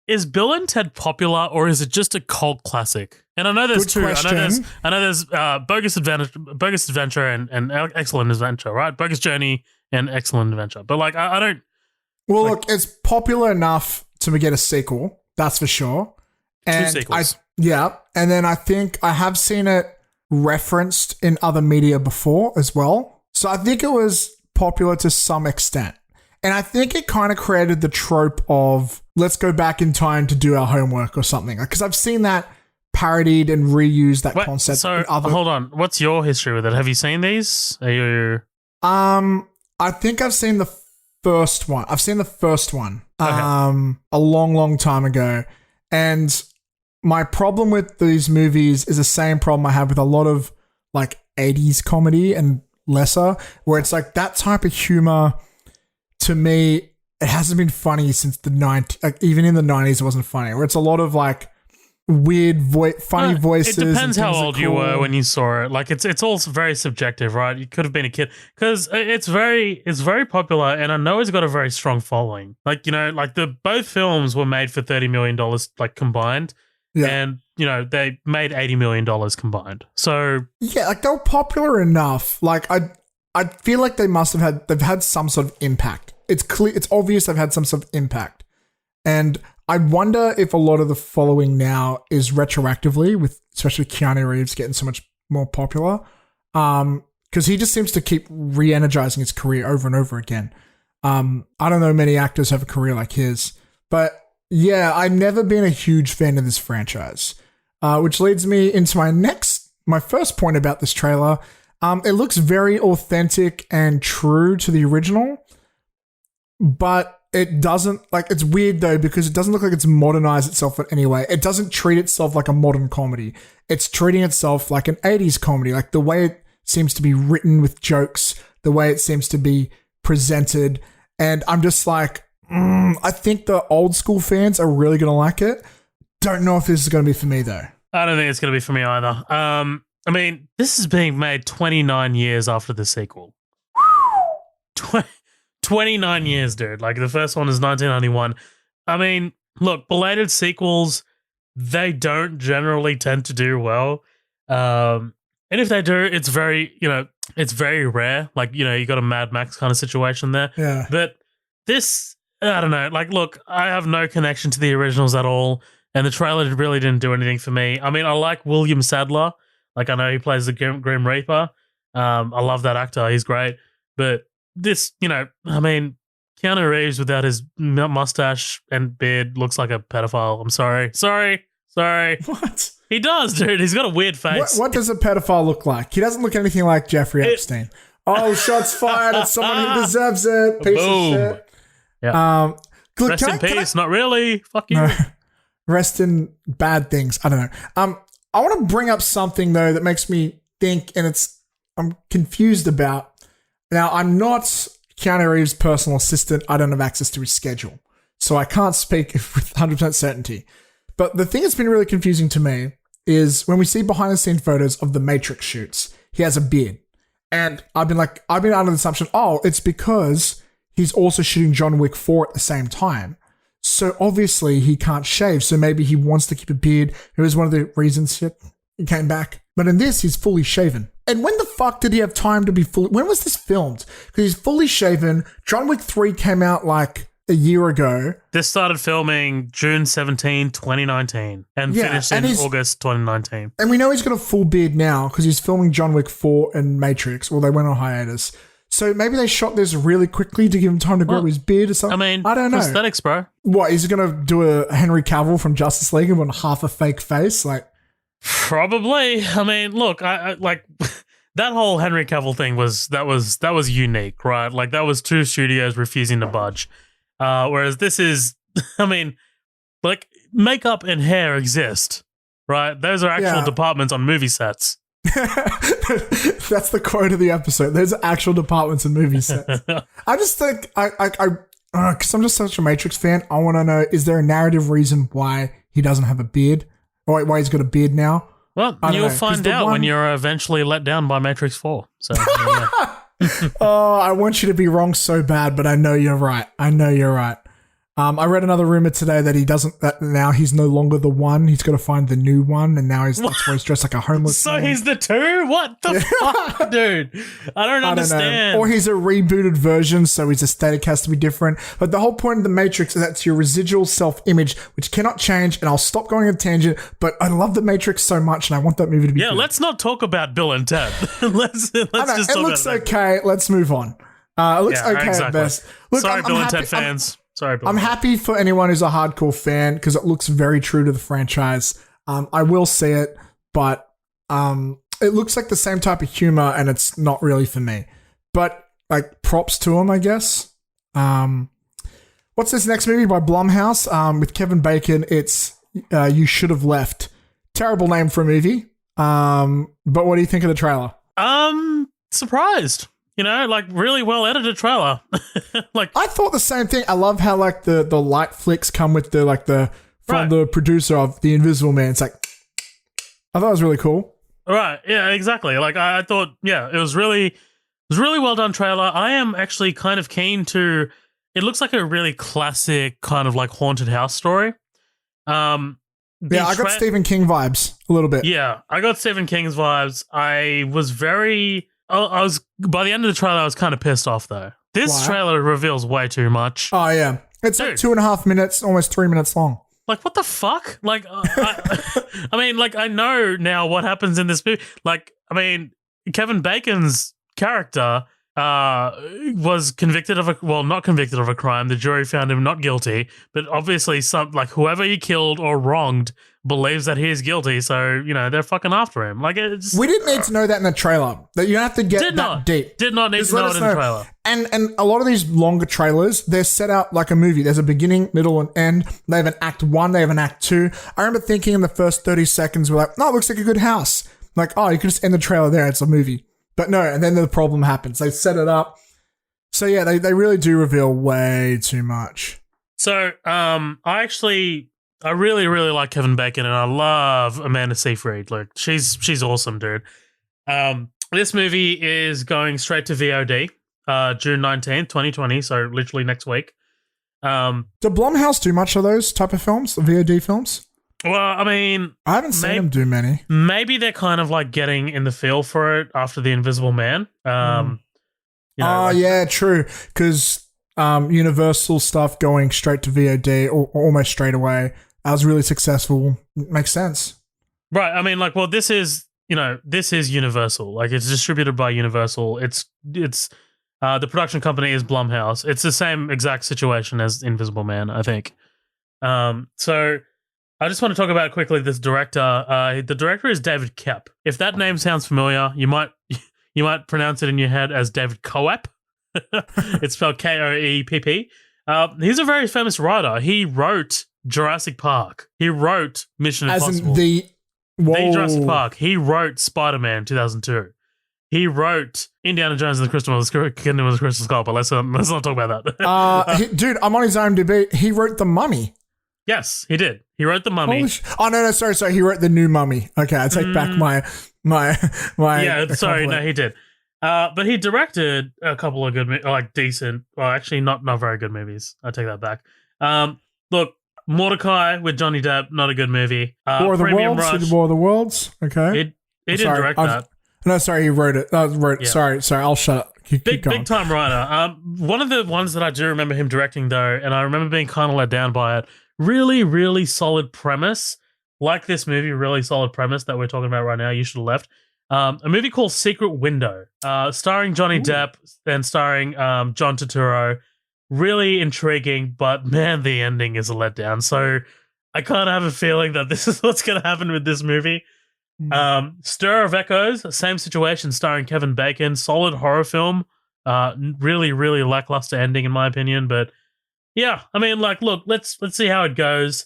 [SPEAKER 2] Is Bill and Ted popular, or is it just a cult classic? And I know there's two. Question. I know there's Bogus Adventure and Excellent Adventure, right? Bogus Journey and Excellent Adventure. But like, I don't.
[SPEAKER 1] Well, look, it's popular enough to get a sequel. That's for sure. And
[SPEAKER 2] 2 sequels.
[SPEAKER 1] And then I think I have seen it referenced in other media before as well. So I think it was popular to some extent. And I think it kind of created the trope of let's go back in time to do our homework or something. Because I've seen that parodied and reused that
[SPEAKER 2] Wait,
[SPEAKER 1] concept.
[SPEAKER 2] so
[SPEAKER 1] in other.
[SPEAKER 2] hold on, what's your history with it? Have you seen these? Are you?
[SPEAKER 1] I think I've seen the first one. I've seen the first one.
[SPEAKER 2] Okay.
[SPEAKER 1] A long, long time ago, and my problem with these movies is the same problem I have with a lot of like 80s comedy and lesser, where it's like that type of humor. To me, it hasn't been funny since the 90s. Like even in the 90s, it wasn't funny. Where it's a lot of like weird, funny voices.
[SPEAKER 2] It depends
[SPEAKER 1] and
[SPEAKER 2] how
[SPEAKER 1] things
[SPEAKER 2] old
[SPEAKER 1] are
[SPEAKER 2] you
[SPEAKER 1] cool.
[SPEAKER 2] were when you saw it. Like it's all very subjective, right? You could have been a kid because it's very popular, and I know it's got a very strong following. Like like both films were made for $30 million like combined, and they made $80 million combined. So
[SPEAKER 1] yeah, like they were popular enough. Like I feel like they've had some sort of impact. It's clear, it's obvious they've had some sort of impact, and I wonder if a lot of the following now is retroactively, with especially Keanu Reeves getting so much more popular, because he just seems to keep re-energizing his career over and over again. I don't know many actors have a career like his, but yeah, I've never been a huge fan of this franchise, which leads me into my first point about this trailer. It looks very authentic and true to the original, but it doesn't, like, it's weird though, because it doesn't look like it's modernized itself in any way. It doesn't treat itself like a modern comedy. It's treating itself like an 80s comedy, like the way it seems to be written with jokes, the way it seems to be presented. And I'm just like, I think the old school fans are really going to like it. Don't know if this is going to be for me though.
[SPEAKER 2] I don't think it's going to be for me either. I mean, this is being made 29 years after the sequel. 29 years, dude. Like, the first one is 1991. I mean, look, belated sequels, they don't generally tend to do well. And if they do, it's very, it's very rare. Like, you got a Mad Max kind of situation there.
[SPEAKER 1] Yeah.
[SPEAKER 2] But this, I don't know. Like, look, I have no connection to the originals at all. And the trailer really didn't do anything for me. I mean, I like William Sadler. Like, I know he plays the Grim Reaper. I love that actor. He's great. But this, I mean, Keanu Reeves without his mustache and beard looks like a pedophile. I'm sorry.
[SPEAKER 1] What?
[SPEAKER 2] He does, dude. He's got a weird face.
[SPEAKER 1] What does a pedophile look like? He doesn't look anything like Jeffrey Epstein. Oh, shots fired at someone who deserves it. Piece
[SPEAKER 2] Boom.
[SPEAKER 1] of shit.
[SPEAKER 2] Yeah.
[SPEAKER 1] Look,
[SPEAKER 2] Rest in peace. Not really. Fuck you.
[SPEAKER 1] No. Rest in bad things. I don't know. I want to bring up something though that makes me think, and I'm confused about. Now, I'm not Keanu Reeves' personal assistant. I don't have access to his schedule, so I can't speak with 100% certainty. But the thing that's been really confusing to me is when we see behind-the-scenes photos of the Matrix shoots, he has a beard. And I've been under the assumption, it's because he's also shooting John Wick 4 at the same time. So obviously he can't shave, so maybe he wants to keep a beard. It was one of the reasons he came back. But in this, he's fully shaven. And when the fuck did he have time to be fully... When was this filmed? Because he's fully shaven. John Wick 3 came out like a year ago.
[SPEAKER 2] This started filming June 17, 2019 and finished in August 2019.
[SPEAKER 1] And we know he's got a full beard now because he's filming John Wick 4 and Matrix. Well, they went on hiatus. So maybe they shot this really quickly to give him time to grow his beard or something.
[SPEAKER 2] I mean,
[SPEAKER 1] I don't know.
[SPEAKER 2] Prosthetics, bro.
[SPEAKER 1] What, is he going to do a Henry Cavill from Justice League and want half a fake face? Like,
[SPEAKER 2] probably. I mean, look, I like that whole Henry Cavill thing was unique, right? Like, that was two studios refusing to budge. Whereas this is, I mean, like, makeup and hair exist, right? Those are actual departments on movie sets.
[SPEAKER 1] That's the quote of the episode. There's actual departments in movie sets. I just think because I'm just such a Matrix fan, I want to know, is there a narrative reason why he doesn't have a beard, or why he's got a beard now?
[SPEAKER 2] Well, you'll find out when you're eventually let down by Matrix 4. So
[SPEAKER 1] oh, I want you to be wrong so bad, but I know you're right. I read another rumor today that that now he's no longer the one. He's got to find the new one, and now that's why he's dressed like a homeless
[SPEAKER 2] So
[SPEAKER 1] man.
[SPEAKER 2] he's the two? What the fuck, dude? I don't understand.
[SPEAKER 1] Or he's a rebooted version, so his aesthetic has to be different. But the whole point of the Matrix is that's your residual self-image, which cannot change, and I'll stop going on a tangent, but I love the Matrix so much, and I want that movie to be good.
[SPEAKER 2] Let's not talk about Bill and Ted. let's just talk about
[SPEAKER 1] it looks okay. Let's move on. It looks okay at best. Look,
[SPEAKER 2] Sorry, Bill and Ted fans. Sorry,
[SPEAKER 1] I'm happy for anyone who's a hardcore fan because it looks very true to the franchise. I will see it, but it looks like the same type of humor, and it's not really for me. But like, props to him, I guess. What's this next movie by Blumhouse with Kevin Bacon? It's You Should Have Left. Terrible name for a movie. But what do you think of the trailer?
[SPEAKER 2] Surprised. You know, like, really well edited trailer. Like,
[SPEAKER 1] I thought the same thing. I love how like the light flicks come with the from the producer of The Invisible Man. It's like, I thought it was really cool.
[SPEAKER 2] Right. Yeah, exactly. Like, I thought, yeah, it was really well done trailer. I am actually kind of keen to. It looks like a really classic kind of like haunted house story.
[SPEAKER 1] I got Stephen King vibes a little bit.
[SPEAKER 2] Yeah, I got Stephen King's vibes. I was by the end of the trailer, I was kind of pissed off though. This trailer reveals way too much.
[SPEAKER 1] Oh yeah, it's like 2.5 minutes, almost 3 minutes long.
[SPEAKER 2] Like, what the fuck? Like, I mean, like, I know now what happens in this movie. Like, I mean, Kevin Bacon's character was convicted of not convicted of a crime. The jury found him not guilty, but obviously whoever he killed or wronged believes that he is guilty. So, you know, they're fucking after him. Like,
[SPEAKER 1] we didn't need to know that in the trailer. That you don't have to get deep.
[SPEAKER 2] Did not need to know it in the trailer.
[SPEAKER 1] And a lot of these longer trailers, they're set out like a movie. There's a beginning, middle, and end. They have an act 1. They have an act 2. I remember thinking in the first 30 seconds, we're like, no, it looks like a good house. Like, oh, you could just end the trailer there. It's a movie. But no, and then the problem happens. They set it up. So yeah, they really do reveal way too much.
[SPEAKER 2] So I really, really like Kevin Bacon, and I love Amanda Seyfried. Like, she's awesome, dude. This movie is going straight to VOD, June 19th, 2020, so literally next week.
[SPEAKER 1] Do Blumhouse do much of those type of films, the VOD films?
[SPEAKER 2] Well, I mean,
[SPEAKER 1] I haven't seen them do many.
[SPEAKER 2] Maybe they're kind of like getting in the feel for it after The Invisible Man.
[SPEAKER 1] Yeah, true. Because Universal stuff going straight to VOD or almost straight away, that was really successful. Makes sense.
[SPEAKER 2] Right. I mean, like, well, this is Universal. Like, it's distributed by Universal. It's the production company is Blumhouse. It's the same exact situation as Invisible Man, I think. So I just want to talk about quickly this director. The director is David Koepp. If that name sounds familiar, you might pronounce it in your head as David Koepp. It's spelled Koepp. He's a very famous writer. He wrote Jurassic Park. He wrote Mission Impossible.
[SPEAKER 1] As in
[SPEAKER 2] the Jurassic Park. He wrote Spider-Man 2002. He wrote Indiana Jones and the Kingdom of the Crystal Skull. But let's not talk about
[SPEAKER 1] that. Dude, I'm on his IMDb. He wrote The Mummy.
[SPEAKER 2] Yes, he did. He wrote The Mummy.
[SPEAKER 1] No, sorry. He wrote The New Mummy. Okay, I take back my.
[SPEAKER 2] Yeah, sorry, no, he did. But he directed a couple of good, decent. Well, actually, not very good movies. I take that back. Look, Mordecai with Johnny Depp, not a good movie.
[SPEAKER 1] War of the Worlds. War of the Worlds. Okay.
[SPEAKER 2] He didn't direct that.
[SPEAKER 1] No, sorry, he wrote it. Yeah. Sorry, I'll shut up. Keep going.
[SPEAKER 2] Big time writer. One of the ones that I do remember him directing though, and I remember being kind of let down by it. Really, really solid premise. Like this movie, really solid premise that we're talking about right now. You Should Have Left. A movie called Secret Window, starring Johnny Depp and starring John Turturro. Really intriguing, but man, the ending is a letdown. So I kind of have a feeling that this is what's going to happen with this movie. Stir of Echoes, same situation, starring Kevin Bacon. Solid horror film. Really, really lackluster ending in my opinion, but yeah, I mean, like, look, let's see how it goes.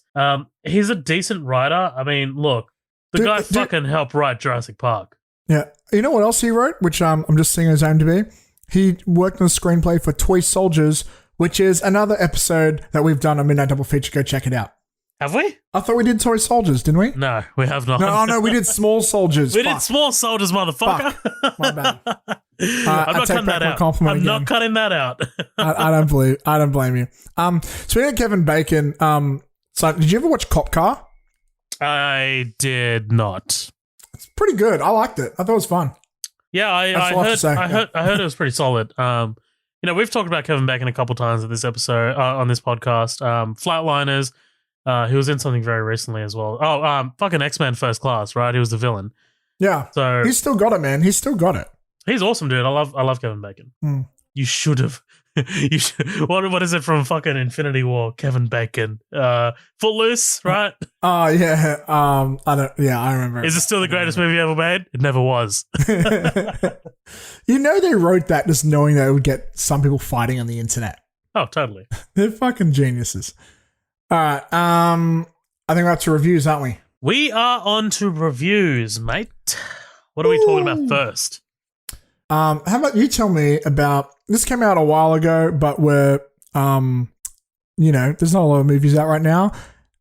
[SPEAKER 2] He's a decent writer. I mean, look, the guy fucking helped write Jurassic Park.
[SPEAKER 1] Yeah. You know what else he wrote, which I'm just seeing his IMDb? He worked on a screenplay for Toy Soldiers, which is another episode that we've done on Midnight Double Feature. Go check it out.
[SPEAKER 2] Have we?
[SPEAKER 1] I thought we did Toy Soldiers, didn't we?
[SPEAKER 2] No, we have not.
[SPEAKER 1] No, we did Small Soldiers.
[SPEAKER 2] We did Small Soldiers, motherfucker.
[SPEAKER 1] Fuck. My bad.
[SPEAKER 2] I'm not cutting that out. I'm not cutting that out.
[SPEAKER 1] I don't blame you. Speaking of Kevin Bacon, so did you ever watch Cop Car?
[SPEAKER 2] I did not.
[SPEAKER 1] It's pretty good. I liked it. I thought it was fun.
[SPEAKER 2] Yeah, I heard it was pretty solid. You know, we've talked about Kevin Bacon a couple times in this episode on this podcast. Flatliners. He was in something very recently as well. Oh, fucking X-Men First Class, right? He was the villain.
[SPEAKER 1] Yeah. So he's still got it, man. He's still got it.
[SPEAKER 2] He's awesome, dude. I love Kevin Bacon. You should have What is it from fucking Infinity War? Kevin Bacon. Footloose, right?
[SPEAKER 1] Oh yeah. I don't. Yeah, I remember.
[SPEAKER 2] Is it still the greatest movie ever made? It never was.
[SPEAKER 1] You know, they wrote that just knowing that it would get some people fighting on the internet.
[SPEAKER 2] Oh, totally.
[SPEAKER 1] They're fucking geniuses. All right. I think we're up to reviews, aren't we?
[SPEAKER 2] We are on to reviews, mate. What are we talking about first?
[SPEAKER 1] How about you tell me about this? Came out a while ago, but we're there's not a lot of movies out right now.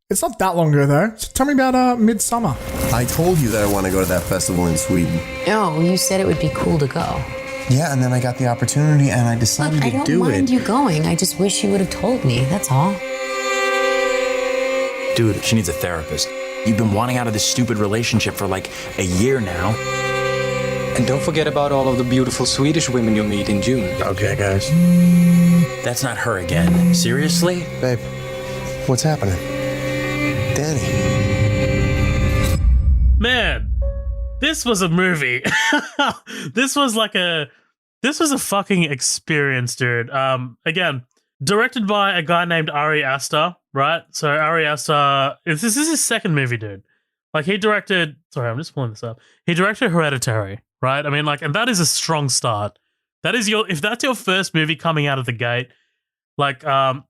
[SPEAKER 1] It's not that long ago though. So tell me about Midsommar.
[SPEAKER 3] I told you that I want to go to that festival in Sweden.
[SPEAKER 4] Oh, you said it would be cool to go.
[SPEAKER 3] Yeah, and then I got the opportunity and I decided
[SPEAKER 4] Look,
[SPEAKER 3] to do it.
[SPEAKER 4] I don't mind you going. I just wish you would have told me. That's all.
[SPEAKER 5] Dude, she needs a therapist. You've been wanting out of this stupid relationship for like a year now.
[SPEAKER 6] And don't forget about all of the beautiful Swedish women you'll meet in June.
[SPEAKER 3] Okay, guys.
[SPEAKER 5] That's not her again. Seriously?
[SPEAKER 3] Babe, what's happening? Danny.
[SPEAKER 2] Man, this was a movie. This was a fucking experience, dude. Again, directed by a guy named Ari Aster, right? So Ari Aster, this is his second movie, dude. Like he directed, sorry, I'm just pulling this up. He directed Hereditary, right? I mean, like, and that is a strong start. That is if that's your first movie coming out of the gate, like, forget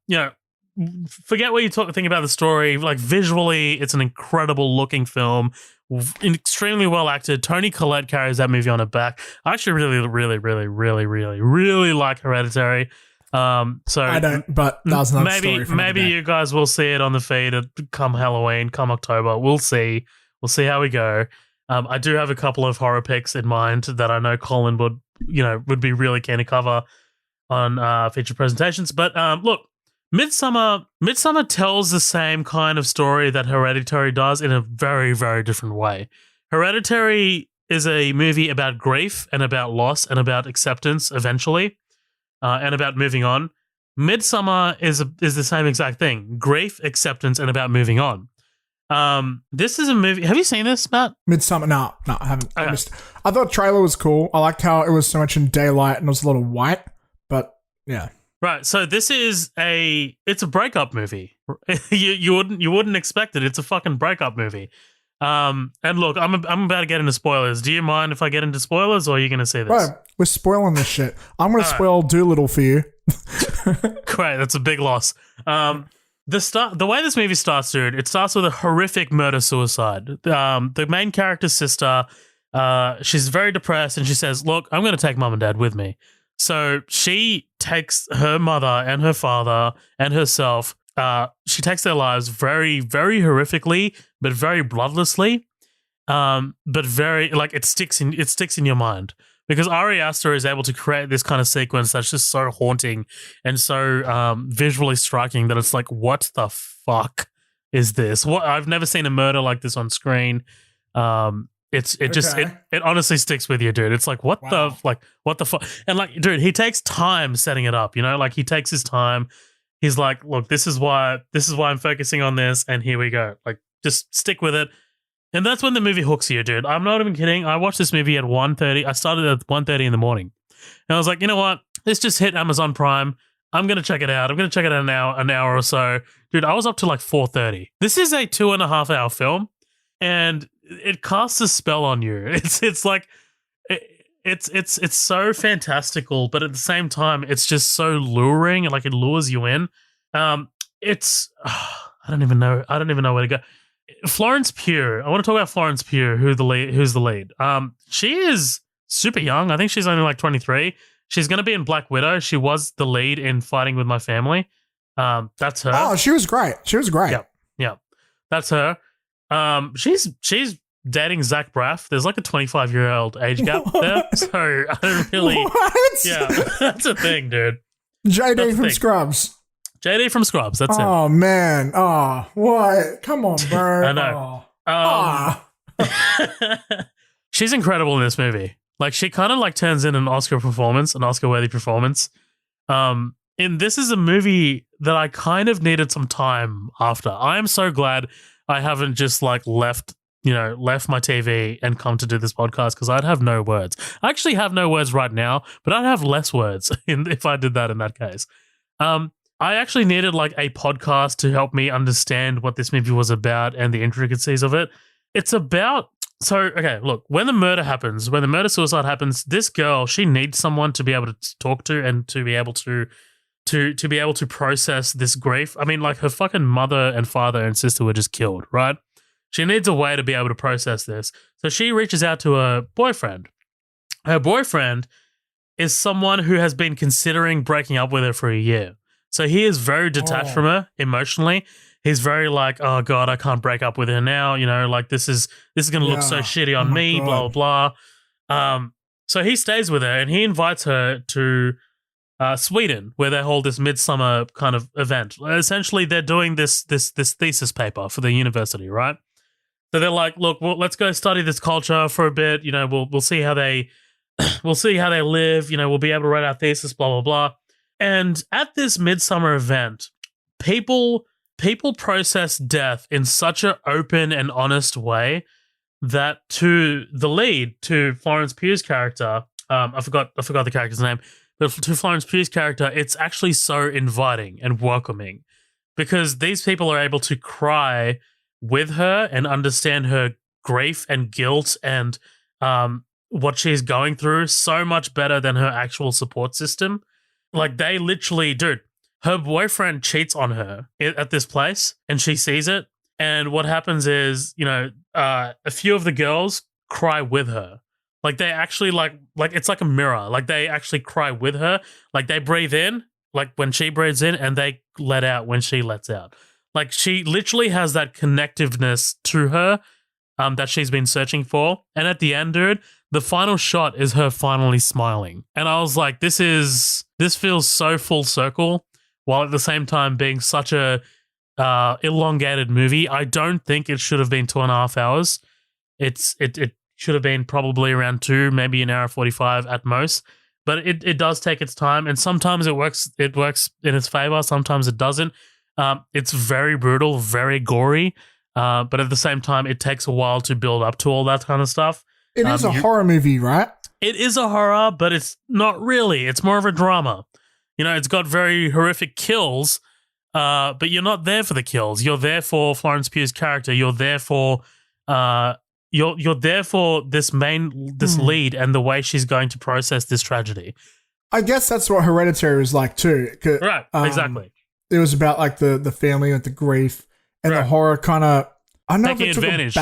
[SPEAKER 2] what you think about the story. Like visually, it's an incredible looking film, extremely well acted. Toni Collette carries that movie on her back. I actually really like Hereditary. So
[SPEAKER 1] I don't, but that's not
[SPEAKER 2] maybe you guys will see it on the feed come Halloween, come October. We'll see how we go. I do have a couple of horror picks in mind that I know Colin would be really keen to cover on feature presentations. But look, Midsommar tells the same kind of story that Hereditary does in a very, very different way. Hereditary is a movie about grief and about loss and about acceptance eventually. And about moving on. Midsommar is the same exact thing. Grief, acceptance, and about moving on. This is a movie. Have you seen this, Matt?
[SPEAKER 1] Midsommar? No, I haven't.
[SPEAKER 2] Okay.
[SPEAKER 1] I thought the trailer was cool. I liked how it was so much in daylight and it was a lot of white. But yeah,
[SPEAKER 2] right. So this is it's a breakup movie. you wouldn't expect it. It's a fucking breakup movie. And look, I'm about to get into spoilers. Do you mind if I get into spoilers, or are you going to see this?
[SPEAKER 1] Bro, we're spoiling this shit. I'm going to spoil Dolittle for you.
[SPEAKER 2] Great, that's a big loss. The way this movie starts, dude, it starts with a horrific murder-suicide. The main character's sister, she's very depressed, and she says, "Look, I'm going to take mum and dad with me." So she takes her mother and her father and herself. She takes their lives very, very horrifically, but very bloodlessly. But very it sticks in your mind because Ari Aster is able to create this kind of sequence that's just so haunting and so visually striking that it's like, what the fuck is this? What I've never seen a murder like this on screen. It honestly sticks with you, dude. It's like, what the fuck? And like, dude, he takes time setting it up, like he takes his time. He's like, look, this is why I'm focusing on this, and here we go. Like, just stick with it. And that's when the movie hooks you, dude. I'm not even kidding. I watched this movie at 1:30. I started at 1:30 in the morning. And I was like, you know what? Let's just hit Amazon Prime. I'm going to check it out. I'm going to check it out an hour or so. Dude, I was up to like 4:30. This is a 2.5 hour film, and it casts a spell on you. It's like... It's so fantastical, but at the same time, it's just so luring. Like it lures you in. I don't even know where to go. Florence Pugh. I want to talk about Florence Pugh, who's the lead. She is super young. I think she's only like 23. She's going to be in Black Widow. She was the lead in Fighting with My Family. That's her.
[SPEAKER 1] Oh, she was great.
[SPEAKER 2] Yeah, that's her. She's dating Zach Braff. There's like a 25-year-old age gap there. So I don't really...
[SPEAKER 1] What?
[SPEAKER 2] Yeah, that's a thing, dude.
[SPEAKER 1] JD from Scrubs.
[SPEAKER 2] JD from Scrubs, that's it.
[SPEAKER 1] Oh, man. Oh, what? Come on, bro.
[SPEAKER 2] I know.
[SPEAKER 1] Oh.
[SPEAKER 2] She's incredible in this movie. Like, she kind of like turns in an Oscar-worthy performance. And this is a movie that I kind of needed some time after. I am so glad I haven't just like left left my TV and come to do this podcast because I'd have no words. I actually have no words right now, but I'd have less words if I did that in that case. I actually needed like a podcast to help me understand what this movie was about and the intricacies of it. It's about when the murder-suicide happens, this girl, she needs someone to be able to talk to and to be able to process this grief. I mean, like her fucking mother and father and sister were just killed, right? She needs a way to be able to process this. So she reaches out to her boyfriend. Her boyfriend is someone who has been considering breaking up with her for a year. So he is very detached from her emotionally. He's very like, oh God, I can't break up with her now. Like this is going to look so shitty on me,
[SPEAKER 1] God.
[SPEAKER 2] blah, blah, blah. So he stays with her and he invites her to Sweden, where they hold this Midsommar kind of event. Essentially, they're doing this thesis paper for the university, right? So they're like, look, well, let's go study this culture for a bit. We'll see how they live. We'll be able to write our thesis, blah, blah, blah. And at this Midsommar event, people process death in such an open and honest way that to the lead, to Florence Pugh's character, I forgot the character's name, but to Florence Pugh's character, it's actually so inviting and welcoming because these people are able to cry with her and understand her grief and guilt and what she's going through so much better than her actual support system. Like they literally, dude, her boyfriend cheats on her at this place and she sees it. And what happens is, a few of the girls cry with her. Like they actually like it's like a mirror. Like they actually cry with her. Like they breathe in, like when she breathes in, and they let out when she lets out. Like she literally has that connectiveness to her that she's been searching for. And at the end, dude, the final shot is her finally smiling. And I was like, this feels so full circle, while at the same time being such a elongated movie. I don't think it should have been 2.5 hours. It should have been probably around 2, maybe an hour 45 at most. But it does take its time, and sometimes it works in its favor, sometimes it doesn't. It's very brutal, very gory, but at the same time, it takes a while to build up to all that kind of stuff.
[SPEAKER 1] It is a horror movie, right?
[SPEAKER 2] It is a horror, but it's not really. It's more of a drama. It's got very horrific kills, but you're not there for the kills. You're there for Florence Pugh's character. You're there for you're there for this lead and the way she's going to process this tragedy.
[SPEAKER 1] I guess that's what Hereditary was like too.
[SPEAKER 2] Right, exactly.
[SPEAKER 1] It was about like the family and the grief and the horror kind of. I know
[SPEAKER 2] taking advantage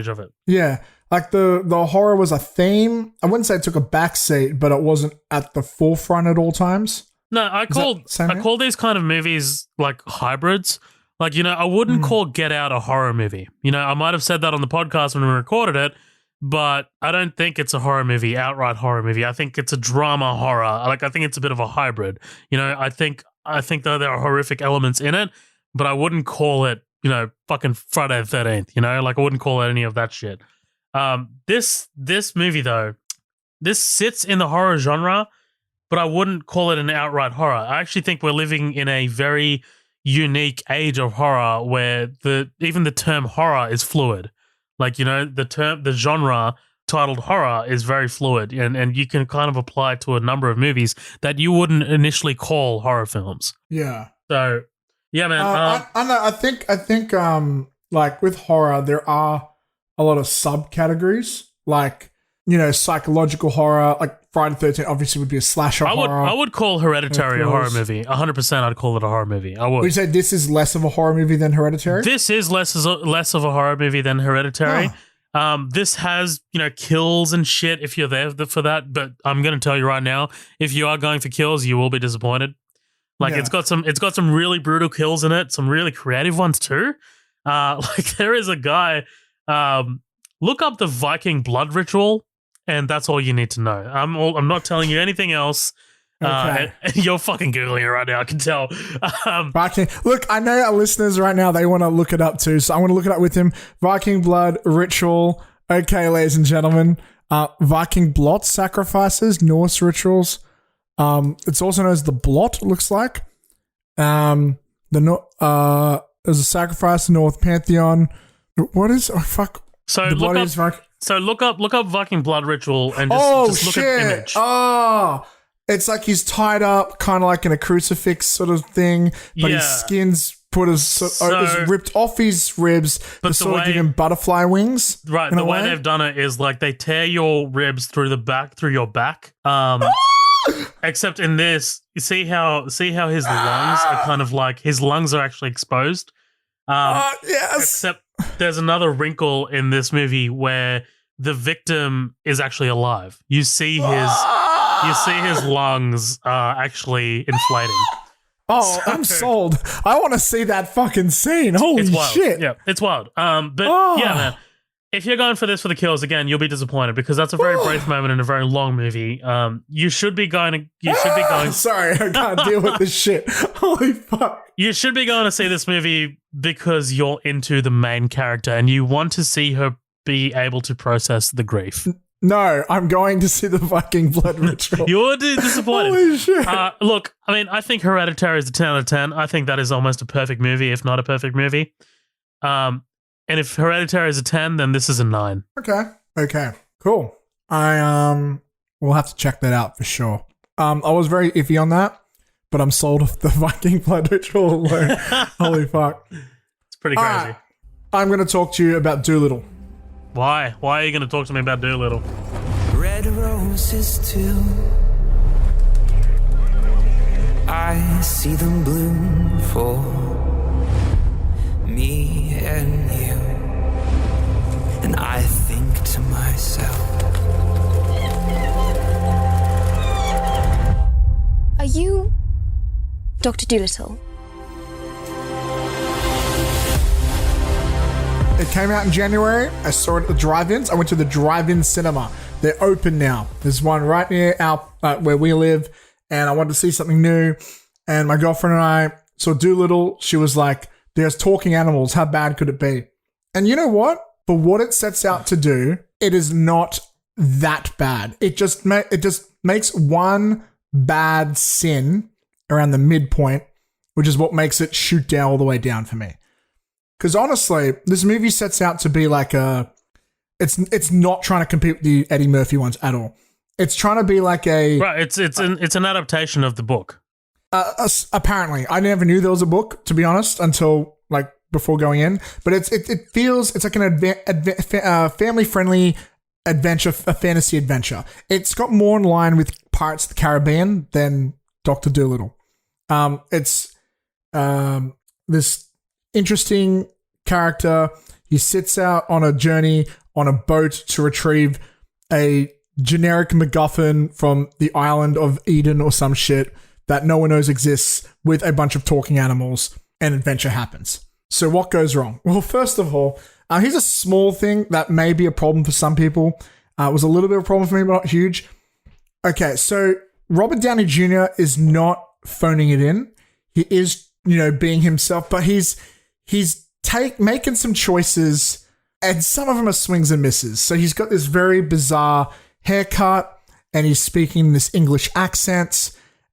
[SPEAKER 2] of it.
[SPEAKER 1] Yeah, like the horror was a theme. I wouldn't say it took a backseat, but it wasn't at the forefront at all times.
[SPEAKER 2] No, I call these kind of movies like hybrids. Like, I wouldn't call Get Out a horror movie. I might have said that on the podcast when we recorded it, but I don't think it's a horror movie, outright horror movie. I think it's a drama horror. Like, I think it's a bit of a hybrid. I think that there are horrific elements in it, but I wouldn't call it, fucking Friday the 13th, like I wouldn't call it any of that shit. This movie though, this sits in the horror genre, but I wouldn't call it an outright horror. I actually think we're living in a very unique age of horror where even the term horror is fluid. Like, the genre titled horror is very fluid and you can kind of apply it to a number of movies that you wouldn't initially call horror films.
[SPEAKER 1] Yeah.
[SPEAKER 2] So, yeah, man.
[SPEAKER 1] I know. I think like with horror, there are a lot of subcategories, like, psychological horror, like Friday the 13th obviously would be a slasher horror.
[SPEAKER 2] I would call Hereditary a horror movie. 100% I'd call it a horror movie. I would.
[SPEAKER 1] Would you say this is less of a horror movie than Hereditary?
[SPEAKER 2] This is less of a horror movie than Hereditary. This has, kills and shit if you're there for that, but I'm going to tell you right now, if you are going for kills, you will be disappointed. Like, it's got some really brutal kills in it, some really creative ones too. Like, there is a guy, look up the Viking blood ritual, and that's all you need to know. I'm not telling you anything else. Okay. And you're fucking Googling it right now, I can tell.
[SPEAKER 1] Viking. Look, I know our listeners right now, they want to look it up too, so I want to look it up with him. Viking blood ritual. Okay, ladies and gentlemen. Viking blot sacrifices, Norse rituals. It's also known as the blot, it looks like. There's a sacrifice in the North Pantheon. What is... Oh, fuck.
[SPEAKER 2] So
[SPEAKER 1] The
[SPEAKER 2] look
[SPEAKER 1] body
[SPEAKER 2] up.
[SPEAKER 1] is Viking.
[SPEAKER 2] So look up Viking blood ritual and
[SPEAKER 1] Oh
[SPEAKER 2] just look
[SPEAKER 1] shit!
[SPEAKER 2] at the image.
[SPEAKER 1] Oh, it's like he's tied up, kind of like in a crucifix sort of thing, but his
[SPEAKER 2] Yeah.
[SPEAKER 1] skin's put is ripped off his ribs
[SPEAKER 2] But
[SPEAKER 1] to
[SPEAKER 2] the
[SPEAKER 1] sort of
[SPEAKER 2] way-
[SPEAKER 1] give him butterfly wings.
[SPEAKER 2] Right,
[SPEAKER 1] in
[SPEAKER 2] the
[SPEAKER 1] a
[SPEAKER 2] way they've done it is like they tear your ribs through your back. Except in this, you see how his lungs are kind of like his lungs are actually exposed.
[SPEAKER 1] Yes.
[SPEAKER 2] Except there's another wrinkle in this movie where the victim is actually alive. You see his lungs actually inflating.
[SPEAKER 1] Oh, I'm sold. I want to see that fucking scene. Holy
[SPEAKER 2] It's wild.
[SPEAKER 1] shit.
[SPEAKER 2] Yeah, it's wild. Yeah, man. If you're going for this for the kills again, you'll be disappointed because that's a very brief moment in a very long movie. You should be going.
[SPEAKER 1] Sorry, I can't deal with this shit. Holy fuck.
[SPEAKER 2] You should be going to see this movie because you're into the main character and you want to see her be able to process the grief.
[SPEAKER 1] No, I'm going to see the Viking blood ritual.
[SPEAKER 2] You're disappointed.
[SPEAKER 1] Holy shit.
[SPEAKER 2] Look, I mean, I think Hereditary is a 10 out of 10. I think that is almost a perfect movie, if not a perfect movie. And if Hereditary is a 10, then this is a 9.
[SPEAKER 1] Okay, cool. I will have to check that out for sure. I was very iffy on that, but I'm sold off the Viking blood ritual alone. Holy fuck.
[SPEAKER 2] It's pretty crazy.
[SPEAKER 1] I'm going to talk to you about Dolittle.
[SPEAKER 2] Why? Why are you going to talk to me about Dolittle?
[SPEAKER 7] Red roses too. I see them bloom for me and you. And I think to myself,
[SPEAKER 8] Are you Dr. Dolittle?
[SPEAKER 1] It came out in January. I saw it at the drive-ins. I went to the drive-in cinema. They're open now. There's one right near where we live, and I wanted to see something new. And my girlfriend and I saw Dolittle. She was like, "There's talking animals. How bad could it be?" And you know what? For what it sets out to do, it is not that bad. It just makes one bad sin around the midpoint, which is what makes it shoot down all the way down for me. Because honestly, this movie sets out to be like it's not trying to compete with the Eddie Murphy ones at all. It's trying to be like a
[SPEAKER 2] Right, it's an adaptation of the book.
[SPEAKER 1] Apparently, I never knew there was a book, to be honest, until like before going in. But it feels it's like an family friendly adventure, a fantasy adventure. It's got more in line with Pirates of the Caribbean than Dr. Dolittle. It's this interesting character. He sits out on a journey on a boat to retrieve a generic MacGuffin from the island of Eden or some shit that no one knows exists with a bunch of talking animals, and adventure happens. So what goes wrong? Well, first of all, here's a small thing that may be a problem for some people. It was a little bit of a problem for me, but not huge. Okay, so Robert Downey Jr. is not phoning it in. He is, being himself, but he's making some choices, and some of them are swings and misses. So he's got this very bizarre haircut, and he's speaking this English accent,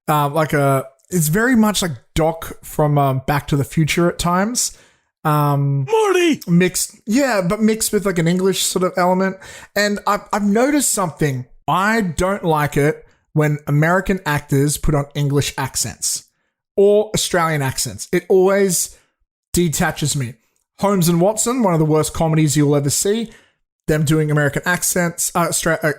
[SPEAKER 1] it's very much like Doc from Back to the Future at times.
[SPEAKER 2] Marty!
[SPEAKER 1] Mixed with like an English sort of element. And I've noticed something. I don't like it when American actors put on English accents or Australian accents. It always detaches me. Holmes and Watson, one of the worst comedies you'll ever see. Them doing American accents,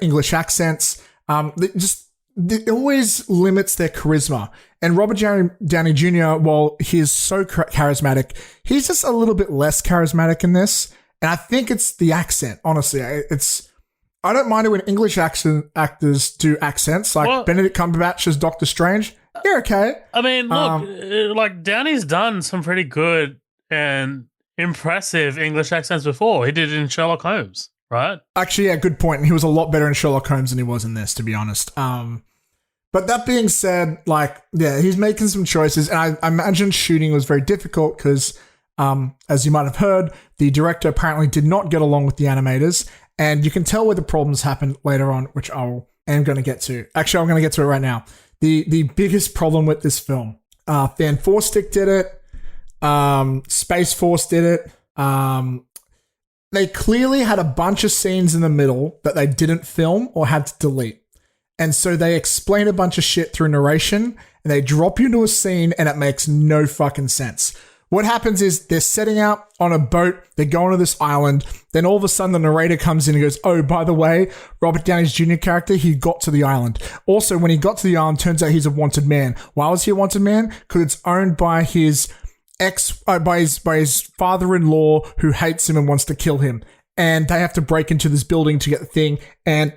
[SPEAKER 1] English accents. It always limits their charisma. And Robert Downey Jr., while he's so charismatic, he's just a little bit less charismatic in this. And I think it's the accent, honestly. I don't mind it when English actors do accents, like Benedict Cumberbatch as Doctor Strange. You're okay.
[SPEAKER 2] I mean, look, Downey's done some pretty good and impressive English accents before. He did it in Sherlock Holmes, right?
[SPEAKER 1] Actually, yeah, good point. He was a lot better in Sherlock Holmes than he was in this, to be honest. But that being said, he's making some choices, and I imagine shooting was very difficult because, as you might have heard, the director apparently did not get along with the animators, and you can tell where the problems happened later on, which I am going to get to. Actually, I'm going to get to it right now. The biggest problem with this film, Fan 4 Stick did it, Space Force did it, they clearly had a bunch of scenes in the middle that they didn't film or had to delete. And so they explain a bunch of shit through narration and they drop you into a scene and it makes no fucking sense. What happens is they're setting out on a boat, they're going to this island, then all of a sudden the narrator comes in and goes, oh, by the way, Robert Downey's Jr. character, he got to the island. Also, when he got to the island, turns out he's a wanted man. Why was he a wanted man? Because it's owned by his by his father-in-law who hates him and wants to kill him. And they have to break into this building to get the thing and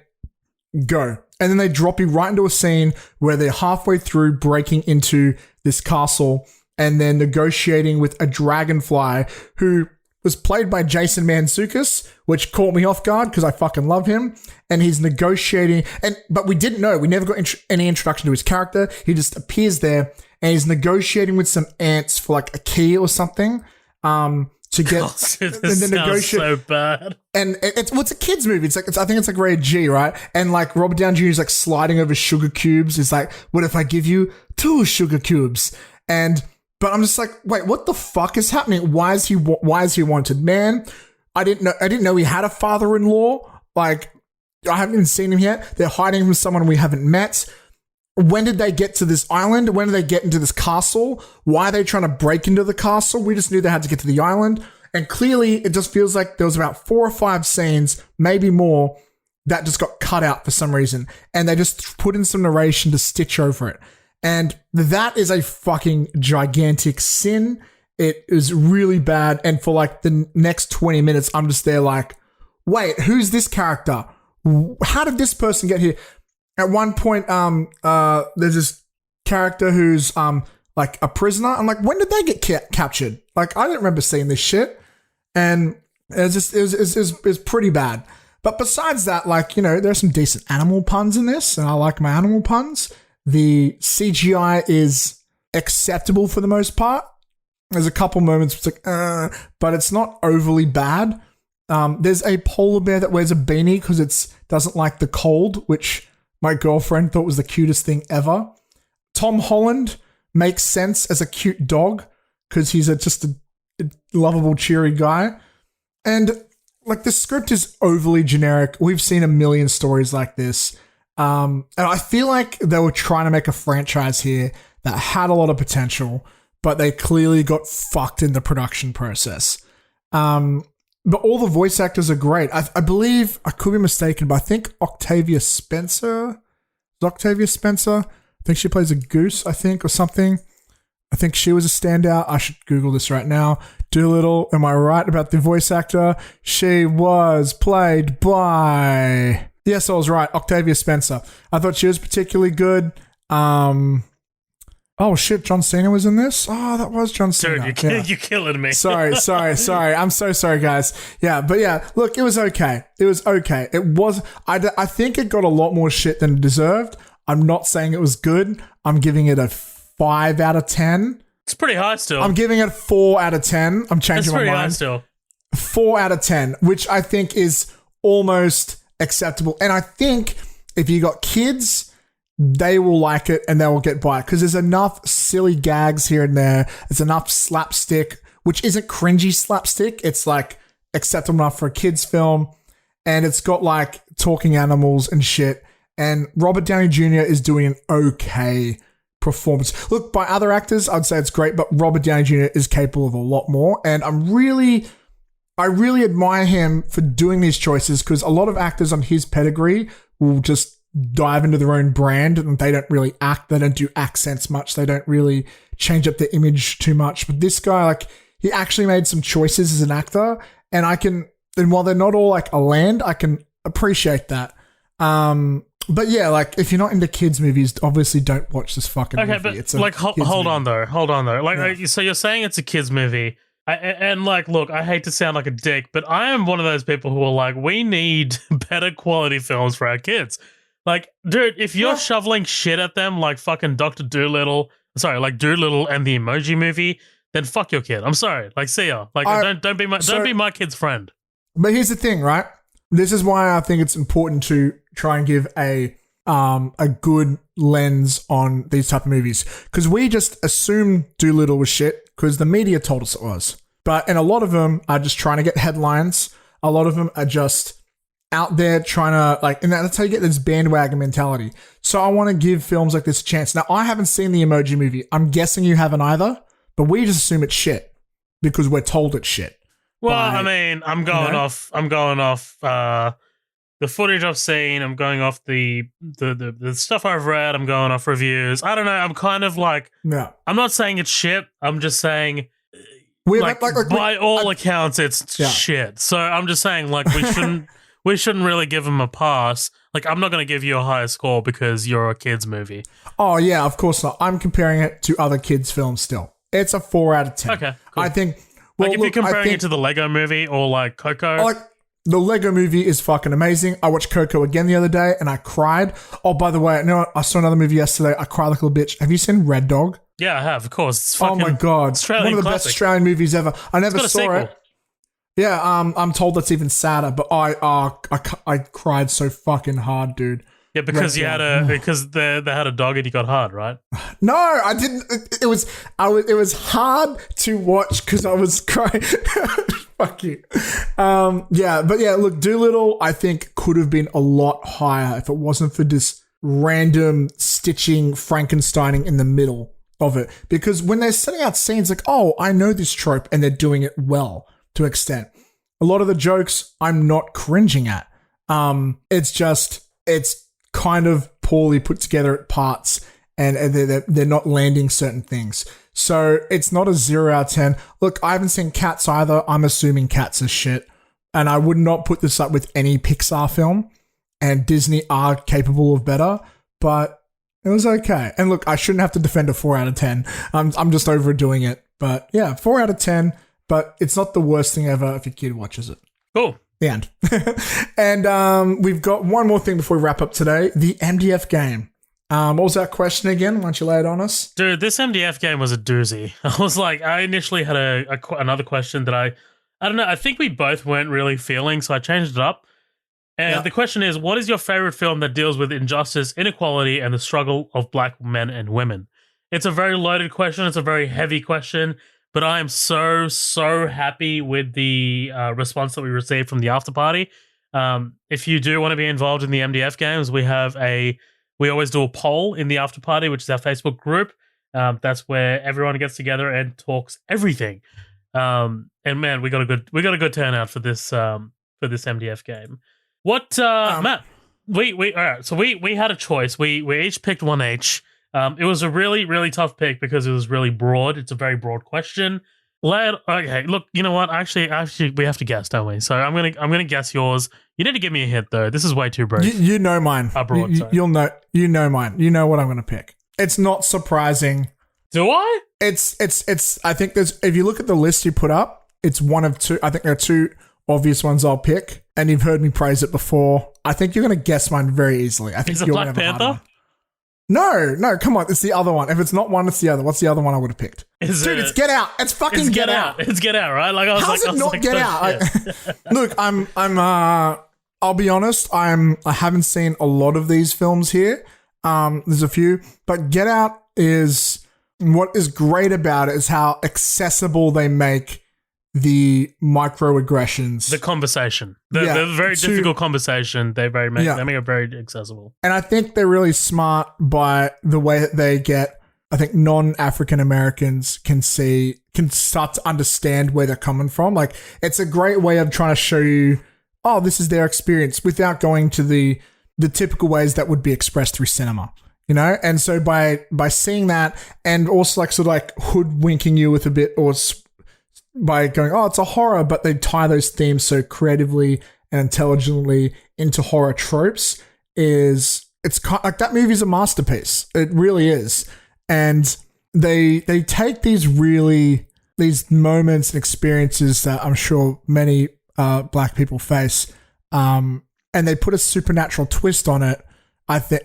[SPEAKER 1] go. And then they drop you right into a scene where they're halfway through breaking into this castle and then negotiating with a dragonfly who was played by Jason Mantzoukas, which caught me off guard because I fucking love him. And he's negotiating, but we didn't know. We never got any introduction to his character. He just appears there and he's negotiating with some ants for like a key or something. To get
[SPEAKER 2] this sounds so bad.
[SPEAKER 1] And it's a kids movie. I think it's like rated G, right? And like Robert Downey Jr. is like sliding over sugar cubes. He's like, what if I give you 2 sugar cubes? But I'm just like, wait, what the fuck is happening? Why is he a wanted man? I didn't know he had a father-in-law. Like, I haven't even seen him yet. They're hiding from someone we haven't met. When did they get to this island? When did they get into this castle? Why are they trying to break into the castle? We just knew they had to get to the island. And clearly, it just feels like there was about 4 or 5 scenes, maybe more, that just got cut out for some reason. And they just put in some narration to stitch over it. And that is a fucking gigantic sin. It is really bad. And for like the next 20 minutes, I'm just there like, wait, who's this character? How did this person get here? At one point, there's this character who's like a prisoner. I'm like, when did they get captured? Like, I didn't remember seeing this shit. And it was pretty bad. But besides that, like, you know, there's some decent animal puns in this, and I like my animal puns. The CGI is acceptable for the most part. There's a couple moments it's like, but it's not overly bad. There's a polar bear that wears a beanie because it doesn't like the cold, which my girlfriend thought was the cutest thing ever. Tom Holland makes sense as a cute dog because he's just a lovable, cheery guy. And like the script is overly generic. We've seen a million stories like this. And I feel like they were trying to make a franchise here that had a lot of potential, but they clearly got fucked in the production process. But all the voice actors are great. I believe, I could be mistaken, but I think Octavia Spencer. I think she plays a goose, I think, or something. I think she was a standout. I should Google this right now. Dolittle, am I right about the voice actor? She was played by... Yes, I was right. Octavia Spencer. I thought she was particularly good. Oh shit, John Cena was in this? Oh, that was John Cena.
[SPEAKER 2] Dude, you're killing me.
[SPEAKER 1] Sorry. I'm so sorry, guys. Yeah, but yeah, look, it was okay. It was, I think it got a lot more shit than it deserved. I'm not saying it was good. I'm giving it a 5 out of 10.
[SPEAKER 2] It's pretty high still.
[SPEAKER 1] I'm giving it 4 out of 10. I'm changing my mind.
[SPEAKER 2] It's pretty high still.
[SPEAKER 1] 4 out of 10, which I think is almost acceptable. And I think if you got kids, they will like it and they will get by it because there's enough silly gags here and there. There's enough slapstick, which isn't cringy slapstick. It's like acceptable enough for a kid's film. And it's got like talking animals and shit. And Robert Downey Jr. is doing an okay performance. Look, by other actors, I'd say it's great, but Robert Downey Jr. is capable of a lot more. And I really admire him for doing these choices because a lot of actors on his pedigree will just dive into their own brand and they don't really act. They don't do accents much. They don't really change up their image too much. But this guy, like, he actually made some choices as an actor and while they're not all like a land, I can appreciate that. But yeah, like if you're not into kids movies, obviously don't watch this fucking movie.
[SPEAKER 2] But
[SPEAKER 1] it's
[SPEAKER 2] like, hold on though. Like, so you're saying it's a kids movie. And like, look, I hate to sound like a dick, but I am one of those people who are like, we need better quality films for our kids. Like, dude, if you're shoveling shit at them like fucking Dolittle and the Emoji Movie, then fuck your kid. I'm sorry. Like, see ya. Like, don't be my kid's friend.
[SPEAKER 1] But here's the thing, right? This is why I think it's important to try and give a good lens on these type of movies because we just assumed Dolittle was shit because the media told us it was. And a lot of them are just trying to get headlines. A lot of them are just out there trying to like, and that's how you get this bandwagon mentality. So I want to give films like this a chance. Now, I haven't seen the Emoji Movie. I'm guessing you haven't either, but we just assume it's shit because we're told it's shit.
[SPEAKER 2] Well, I mean, I'm going off the footage I've seen. I'm going off the stuff I've read. I'm going off reviews. I don't know. I'm kind of like,
[SPEAKER 1] no.
[SPEAKER 2] I'm not saying it's shit. I'm just saying, by all accounts, it's shit. So I'm just saying, like, we shouldn't really give them a pass. Like, I'm not going to give you a higher score because you're a kids movie.
[SPEAKER 1] Oh yeah, of course not. I'm comparing it to other kids' films. Still, it's a 4 out of 10.
[SPEAKER 2] Okay, cool.
[SPEAKER 1] I think.
[SPEAKER 2] Well, like if you're comparing it to the Lego Movie or like Coco.
[SPEAKER 1] Like, the Lego Movie is fucking amazing. I watched Coco again the other day and I cried. Oh, by the way, I saw another movie yesterday. I cried like a little bitch. Have you seen Red Dog?
[SPEAKER 2] Yeah, I have, of course. It's
[SPEAKER 1] oh my God.
[SPEAKER 2] Australian
[SPEAKER 1] one of the
[SPEAKER 2] classic.
[SPEAKER 1] best Australian movies ever. I never saw it. Yeah, I'm told that's even sadder, but I cried so fucking hard, dude.
[SPEAKER 2] Yeah, because they had a dog and you got hard, right?
[SPEAKER 1] No, I didn't. It was hard to watch because I was crying. Fuck you. Yeah, but yeah, look, Dolittle, I think could have been a lot higher if it wasn't for this random stitching Frankensteining in the middle of it. Because when they're setting out scenes like, oh, I know this trope, and they're doing it well to an extent. A lot of the jokes I'm not cringing at. It's kind of poorly put together at parts, and they're not landing certain things. So it's not a 0 out of 10. Look, I haven't seen Cats either. I'm assuming Cats is shit. And I would not put this up with any Pixar film. And Disney are capable of better. But it was okay. And look, I shouldn't have to defend a 4 out of 10. I'm just overdoing it. But yeah, 4 out of 10. But it's not the worst thing ever if your kid watches it.
[SPEAKER 2] Cool.
[SPEAKER 1] The end. And we've got one more thing before we wrap up today. The MDF Game. What was that question again? Why don't you lay it on us?
[SPEAKER 2] Dude, this MDF game was a doozy. I initially had another question that I don't know. I think we both weren't really feeling, so I changed it up. And the question is, what is your favorite film that deals with injustice, inequality, and the struggle of black men and women? It's a very loaded question. It's a very heavy question, but I am so happy with the response that we received from the after party. If you do want to be involved in the MDF games, we always do a poll in the after party, which is our Facebook group. That's where everyone gets together and talks everything. And man, we got a good turnout for this MDF game. What Matt? We all right. So we had a choice. We each picked one each. It was a really tough pick because it was really broad. It's a very broad question. Okay, look, you know what? Actually, we have to guess, don't we? So I'm gonna guess yours. You need to give me a hint though. This is way too broad.
[SPEAKER 1] You know mine.
[SPEAKER 2] Broad,
[SPEAKER 1] you'll know. You know mine. You know what I'm gonna pick. It's not surprising.
[SPEAKER 2] Do I?
[SPEAKER 1] It's. I think there's. If you look at the list you put up, it's one of two. I think there are two obvious ones I'll pick, and you've heard me praise it before. I think you're gonna guess mine very easily. I think
[SPEAKER 2] is it
[SPEAKER 1] you're
[SPEAKER 2] Black Panther?
[SPEAKER 1] No, come on. It's the other one. If it's not one, it's the other. What's the other one I would have picked?
[SPEAKER 2] Dude,
[SPEAKER 1] it's Get Out. It's fucking Get Out.
[SPEAKER 2] It's Get Out, right? Like I was
[SPEAKER 1] How's
[SPEAKER 2] like,
[SPEAKER 1] it not Get Out? Look, I'll be honest. I haven't seen a lot of these films here. There's a few, but Get Out is what is great about it is how accessible they make the microaggressions,
[SPEAKER 2] the conversation, the very difficult conversation. They make it very accessible, and
[SPEAKER 1] I think they're really smart by the way that they get. I think non-African Americans can start to understand where they're coming from. Like it's a great way of trying to show you, oh, this is their experience without going to the typical ways that would be expressed through cinema. You know, and so by seeing that, and also like sort of like hoodwinking you with a bit, or by going, oh, it's a horror, but they tie those themes so creatively and intelligently into horror tropes. It's kind of, like that movie's a masterpiece. It really is, and they take these moments and experiences that I'm sure many black people face, and they put a supernatural twist on it.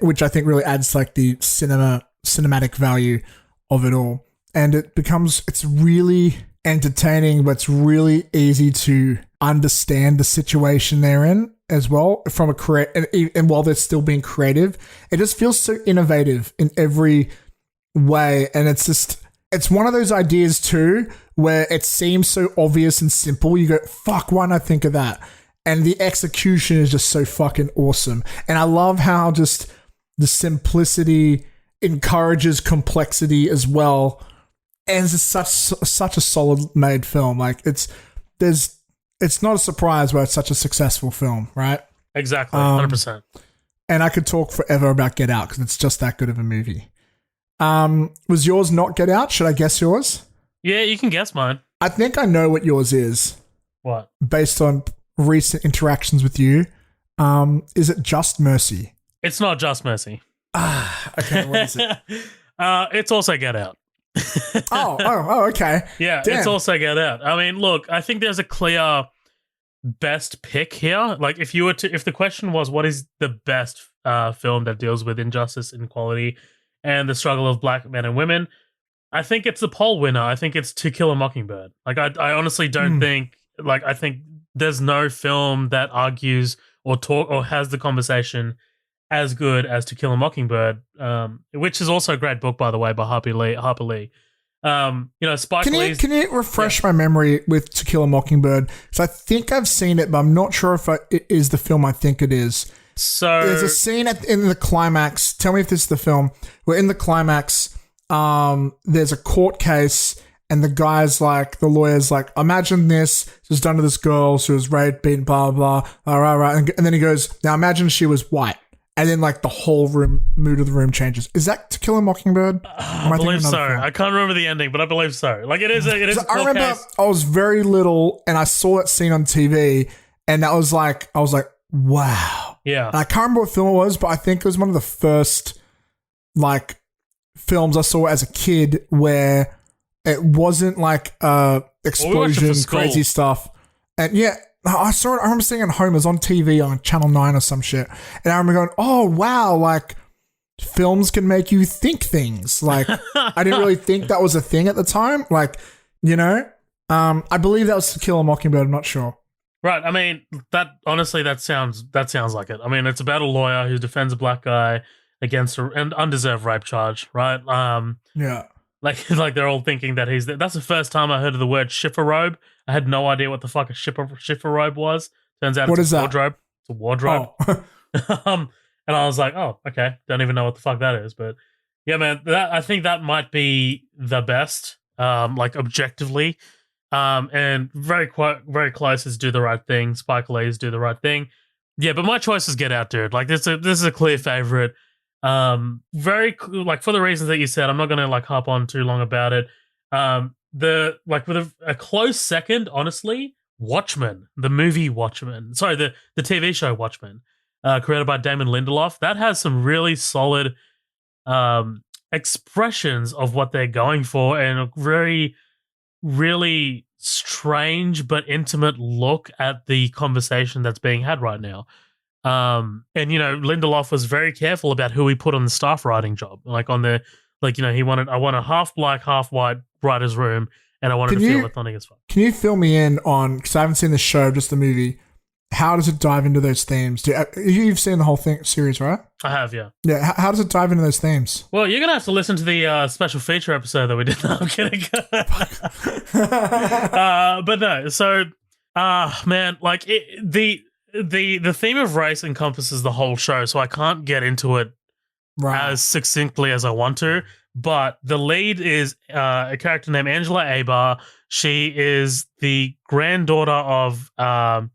[SPEAKER 1] Which I think really adds like the cinematic value of it all, and it's really entertaining, but it's really easy to understand the situation they're in as well from and while they're still being creative, it just feels so innovative in every way, and it's one of those ideas too where it seems so obvious and simple. You go, fuck, why not think of that? and the execution is just so fucking awesome. And I love how just the simplicity encourages complexity as well. And it's just such a solid made film. Like it's not a surprise why it's such a successful film, right?
[SPEAKER 2] Exactly, 100%.
[SPEAKER 1] And I could talk forever about Get Out because it's just that good of a movie. Was yours not Get Out? Should I guess yours?
[SPEAKER 2] Yeah, you can guess mine.
[SPEAKER 1] I think I know what yours is.
[SPEAKER 2] What?
[SPEAKER 1] Based on recent interactions with you. Is it Just Mercy?
[SPEAKER 2] It's not Just Mercy.
[SPEAKER 1] Okay, what is it?
[SPEAKER 2] It's also Get Out.
[SPEAKER 1] oh, okay.
[SPEAKER 2] Yeah,
[SPEAKER 1] Damn.
[SPEAKER 2] It's also Get Out. I mean, look, I think there's a clear best pick here. Like, if the question was, what is the best film that deals with injustice, inequality, and the struggle of black men and women, I think it's the poll winner. I think it's To Kill a Mockingbird. Like, I honestly don't think, like, I think there's no film that argues or has the conversation as good as To Kill a Mockingbird, which is also a great book, by the way, by Harper Lee. Spike Lee's...
[SPEAKER 1] Can you refresh my memory with To Kill a Mockingbird? Because I think I've seen it, but I'm not sure if it is the film I think it is.
[SPEAKER 2] So
[SPEAKER 1] there's a scene in the climax. Tell me if this is the film. Where in the climax, there's a court case, and the lawyer's like, imagine this was done to this girl. She was raped, beaten, blah, blah, blah. Right. And then he goes, now imagine she was white. And then, like, the whole mood of the room changes. Is that To Kill a Mockingbird?
[SPEAKER 2] I believe so. I can't remember the ending, but I believe so. Like, it is a
[SPEAKER 1] I remember
[SPEAKER 2] case.
[SPEAKER 1] I was very little, and I saw that scene on TV, and that was like, I was like, wow.
[SPEAKER 2] Yeah.
[SPEAKER 1] And I can't remember what film it was, but I think it was one of the first, like, films I saw as a kid where it wasn't, like, explosion, crazy stuff. And, yeah. I saw it. I remember seeing it at home. It was on TV on Channel 9 or some shit. And I remember going, oh, wow, like, films can make you think things. Like, I didn't really think that was a thing at the time. Like, you know? I believe that was To Kill a Mockingbird. I'm not sure.
[SPEAKER 2] Right. I mean, that sounds like it. I mean, it's about a lawyer who defends a black guy against an undeserved rape charge, right?
[SPEAKER 1] Yeah.
[SPEAKER 2] Like they're all thinking that that's the first time I heard of the word chifforobe. I had no idea what the fuck a chifforobe was. Turns out it's a wardrobe. It's a wardrobe.
[SPEAKER 1] Oh.
[SPEAKER 2] And I was like, oh, okay. Don't even know what the fuck that is. But yeah, man, I think that might be the best, like objectively. And very close is Do the Right Thing. Spike Lee's Do the Right Thing. Yeah, but my choice is Get Out, dude. Like this is a clear favorite. Very like for the reasons that you said. I'm not gonna like harp on too long about it. With a close second, honestly, Watchmen, the movie Watchmen. Sorry, the TV show Watchmen, created by Damon Lindelof. That has some really solid expressions of what they're going for, and a very, really strange but intimate look at the conversation that's being had right now. And Lindelof was very careful about who he put on the staff writing job. Like on the, I want a half black, half white writer's room, and I wanted to feel authentic as fuck.
[SPEAKER 1] Can you fill me in on, because I haven't seen the show, just the movie, how does it dive into those themes? You've seen the whole series, right?
[SPEAKER 2] I have, yeah.
[SPEAKER 1] Yeah, how does it dive into those themes?
[SPEAKER 2] Well, you're going to have to listen to the special feature episode that we did. No, I'm kidding. But no, so, man, like, the theme of race encompasses the whole show, so I can't get into it as succinctly as I want to. But the lead is a character named Angela Abar. She is the granddaughter of a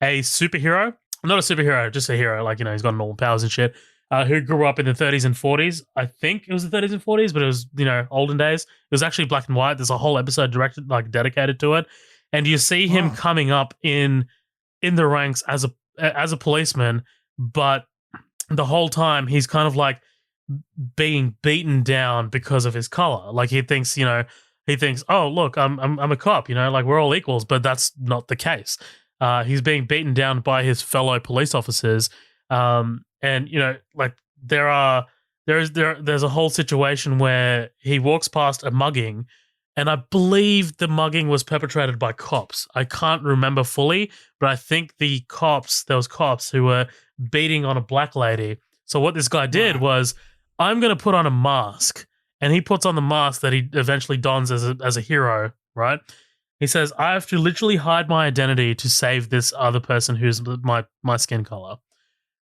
[SPEAKER 2] superhero. Not a superhero, just a hero. Like, he's got normal powers and shit. Who grew up in the 30s and 40s. I think it was the 30s and 40s, but it was, olden days. It was actually black and white. There's a whole episode dedicated to it. And you see him coming up in the ranks as a policeman, but the whole time he's kind of like being beaten down because of his color. Like he thinks, oh, look, I'm a cop, like we're all equals, but that's not the case. He's being beaten down by his fellow police officers. And like there's a whole situation where he walks past a mugging, and I believe the mugging was perpetrated by cops. I can't remember fully, but I think there was cops who were beating on a black lady. So what this guy did was, I'm going to put on a mask, and he puts on the mask that he eventually dons as a hero, right? He says, I have to literally hide my identity to save this other person who's my skin color.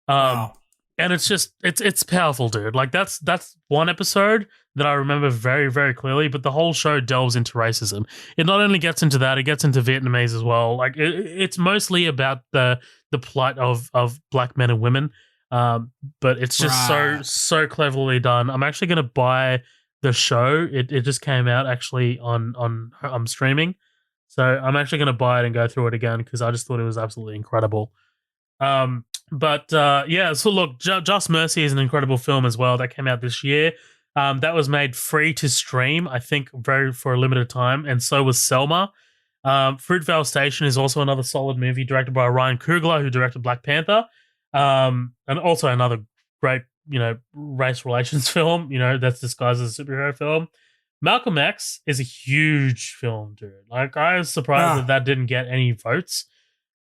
[SPEAKER 1] Wow.
[SPEAKER 2] And it's just it's powerful, dude. Like that's one episode that I remember very, very clearly, but the whole show delves into racism. It not only gets into that, it gets into Vietnamese as well. Like it's mostly about the plight of black men and women. But it's just so cleverly done. I'm actually gonna buy the show. It just came out actually on streaming. So I'm actually gonna buy it and go through it again because I just thought it was absolutely incredible. Yeah, so look, Just Mercy is an incredible film as well that came out this year. That was made free to stream, I think, for a limited time, and so was Selma. Fruitvale Station is also another solid movie directed by Ryan Coogler, who directed Black Panther, and also another great, race relations film, that's disguised as a superhero film. Malcolm X is a huge film, dude. Like, I was surprised that didn't get any votes.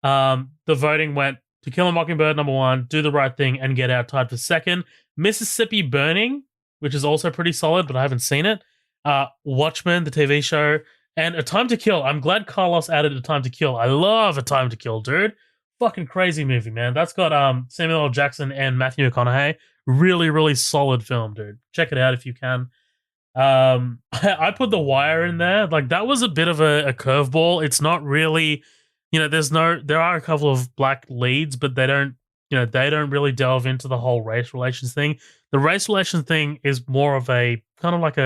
[SPEAKER 2] The voting went To Kill a Mockingbird, number 1, Do the Right Thing, and Get Out tied for 2nd. Mississippi Burning, which is also pretty solid, but I haven't seen it. Watchmen, the TV show, and A Time to Kill. I'm glad Carlos added A Time to Kill. I love A Time to Kill, dude. Fucking crazy movie, man. That's got Samuel L. Jackson and Matthew McConaughey. Really, really solid film, dude. Check it out if you can. I put The Wire in there. Like, that was a bit of a curveball. It's not really, there are a couple of black leads, but they don't really delve into the whole race relations thing. The race relations thing is more of a kind of like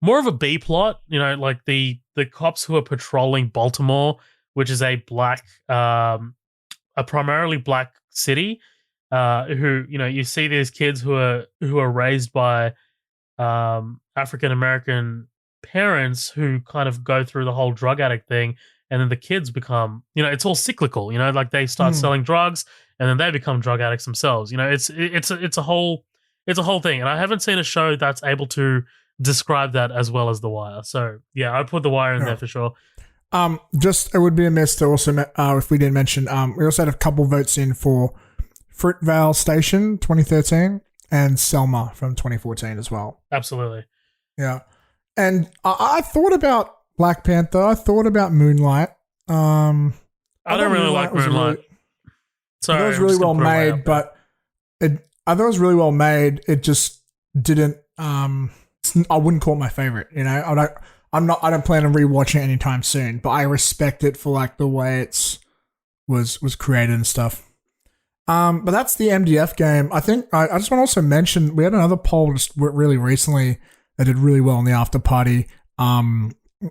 [SPEAKER 2] more of a B plot, like the cops who are patrolling Baltimore, which is a primarily black city, who, you see these kids who are raised by African American parents who kind of go through the whole drug addict thing, and then the kids become, it's all cyclical, like they start selling drugs and then they become drug addicts themselves. It's a whole thing, and I haven't seen a show that's able to describe that as well as The Wire. So yeah, I put The Wire in there for sure.
[SPEAKER 1] Just it would be amiss to also if we didn't mention we also had a couple votes in for Fruitvale Station 2013 and Selma from 2014 as well.
[SPEAKER 2] Absolutely.
[SPEAKER 1] Yeah. And I thought about Black Panther. I thought about Moonlight.
[SPEAKER 2] I don't really like Moonlight.
[SPEAKER 1] Sorry, it was really well made, but I thought it was really well made. It just didn't. I wouldn't call it my favorite. I don't plan on rewatching it anytime soon. But I respect it for like the way it's was created and stuff. But that's the MDF game. I think I just want to also mention we had another poll just really recently that did really well in the after party.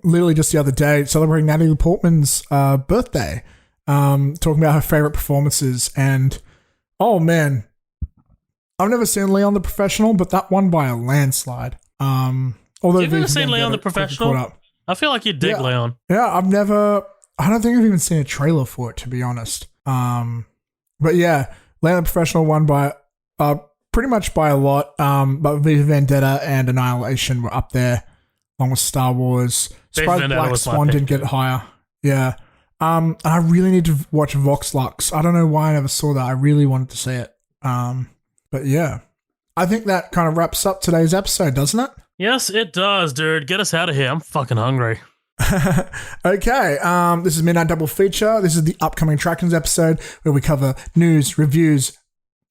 [SPEAKER 1] Literally just the other day, celebrating Natalie Portman's birthday. Talking about her favorite performances, and oh man, I've never seen Leon the Professional, but that won by a landslide. Although
[SPEAKER 2] you've never seen Leon the Professional? I feel like you dig Leon.
[SPEAKER 1] Yeah, I don't think I've even seen a trailer for it, to be honest. But yeah, Leon the Professional won by pretty much by a lot. But V for Vendetta and Annihilation were up there, along with Star Wars. Surprised Black Swan didn't get higher. Yeah. And I really need to watch Vox Lux. I don't know why I never saw that. I really wanted to see it. But yeah, I think that kind of wraps up today's episode, doesn't it?
[SPEAKER 2] Yes, it does, dude. Get us out of here. I'm fucking hungry.
[SPEAKER 1] Okay, this is Midnight Double Feature. This is the upcoming Attractions episode where we cover news, reviews,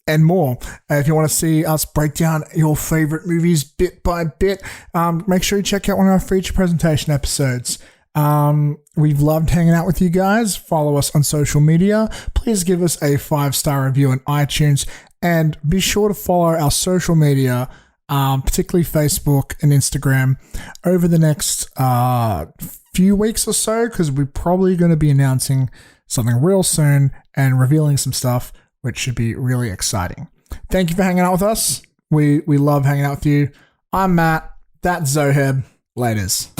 [SPEAKER 1] and more. If you want to see us break down your favorite movies bit by bit, make sure you check out one of our feature presentation episodes. We've loved hanging out with you guys. Follow us on social media. Please give us a 5-star review on iTunes, and be sure to follow our social media, particularly Facebook and Instagram, over the next few weeks or so, because we're probably going to be announcing something real soon and revealing some stuff, which should be really exciting. Thank you for hanging out with us. We love hanging out with you. I'm Matt. That's Zoheb. Laters.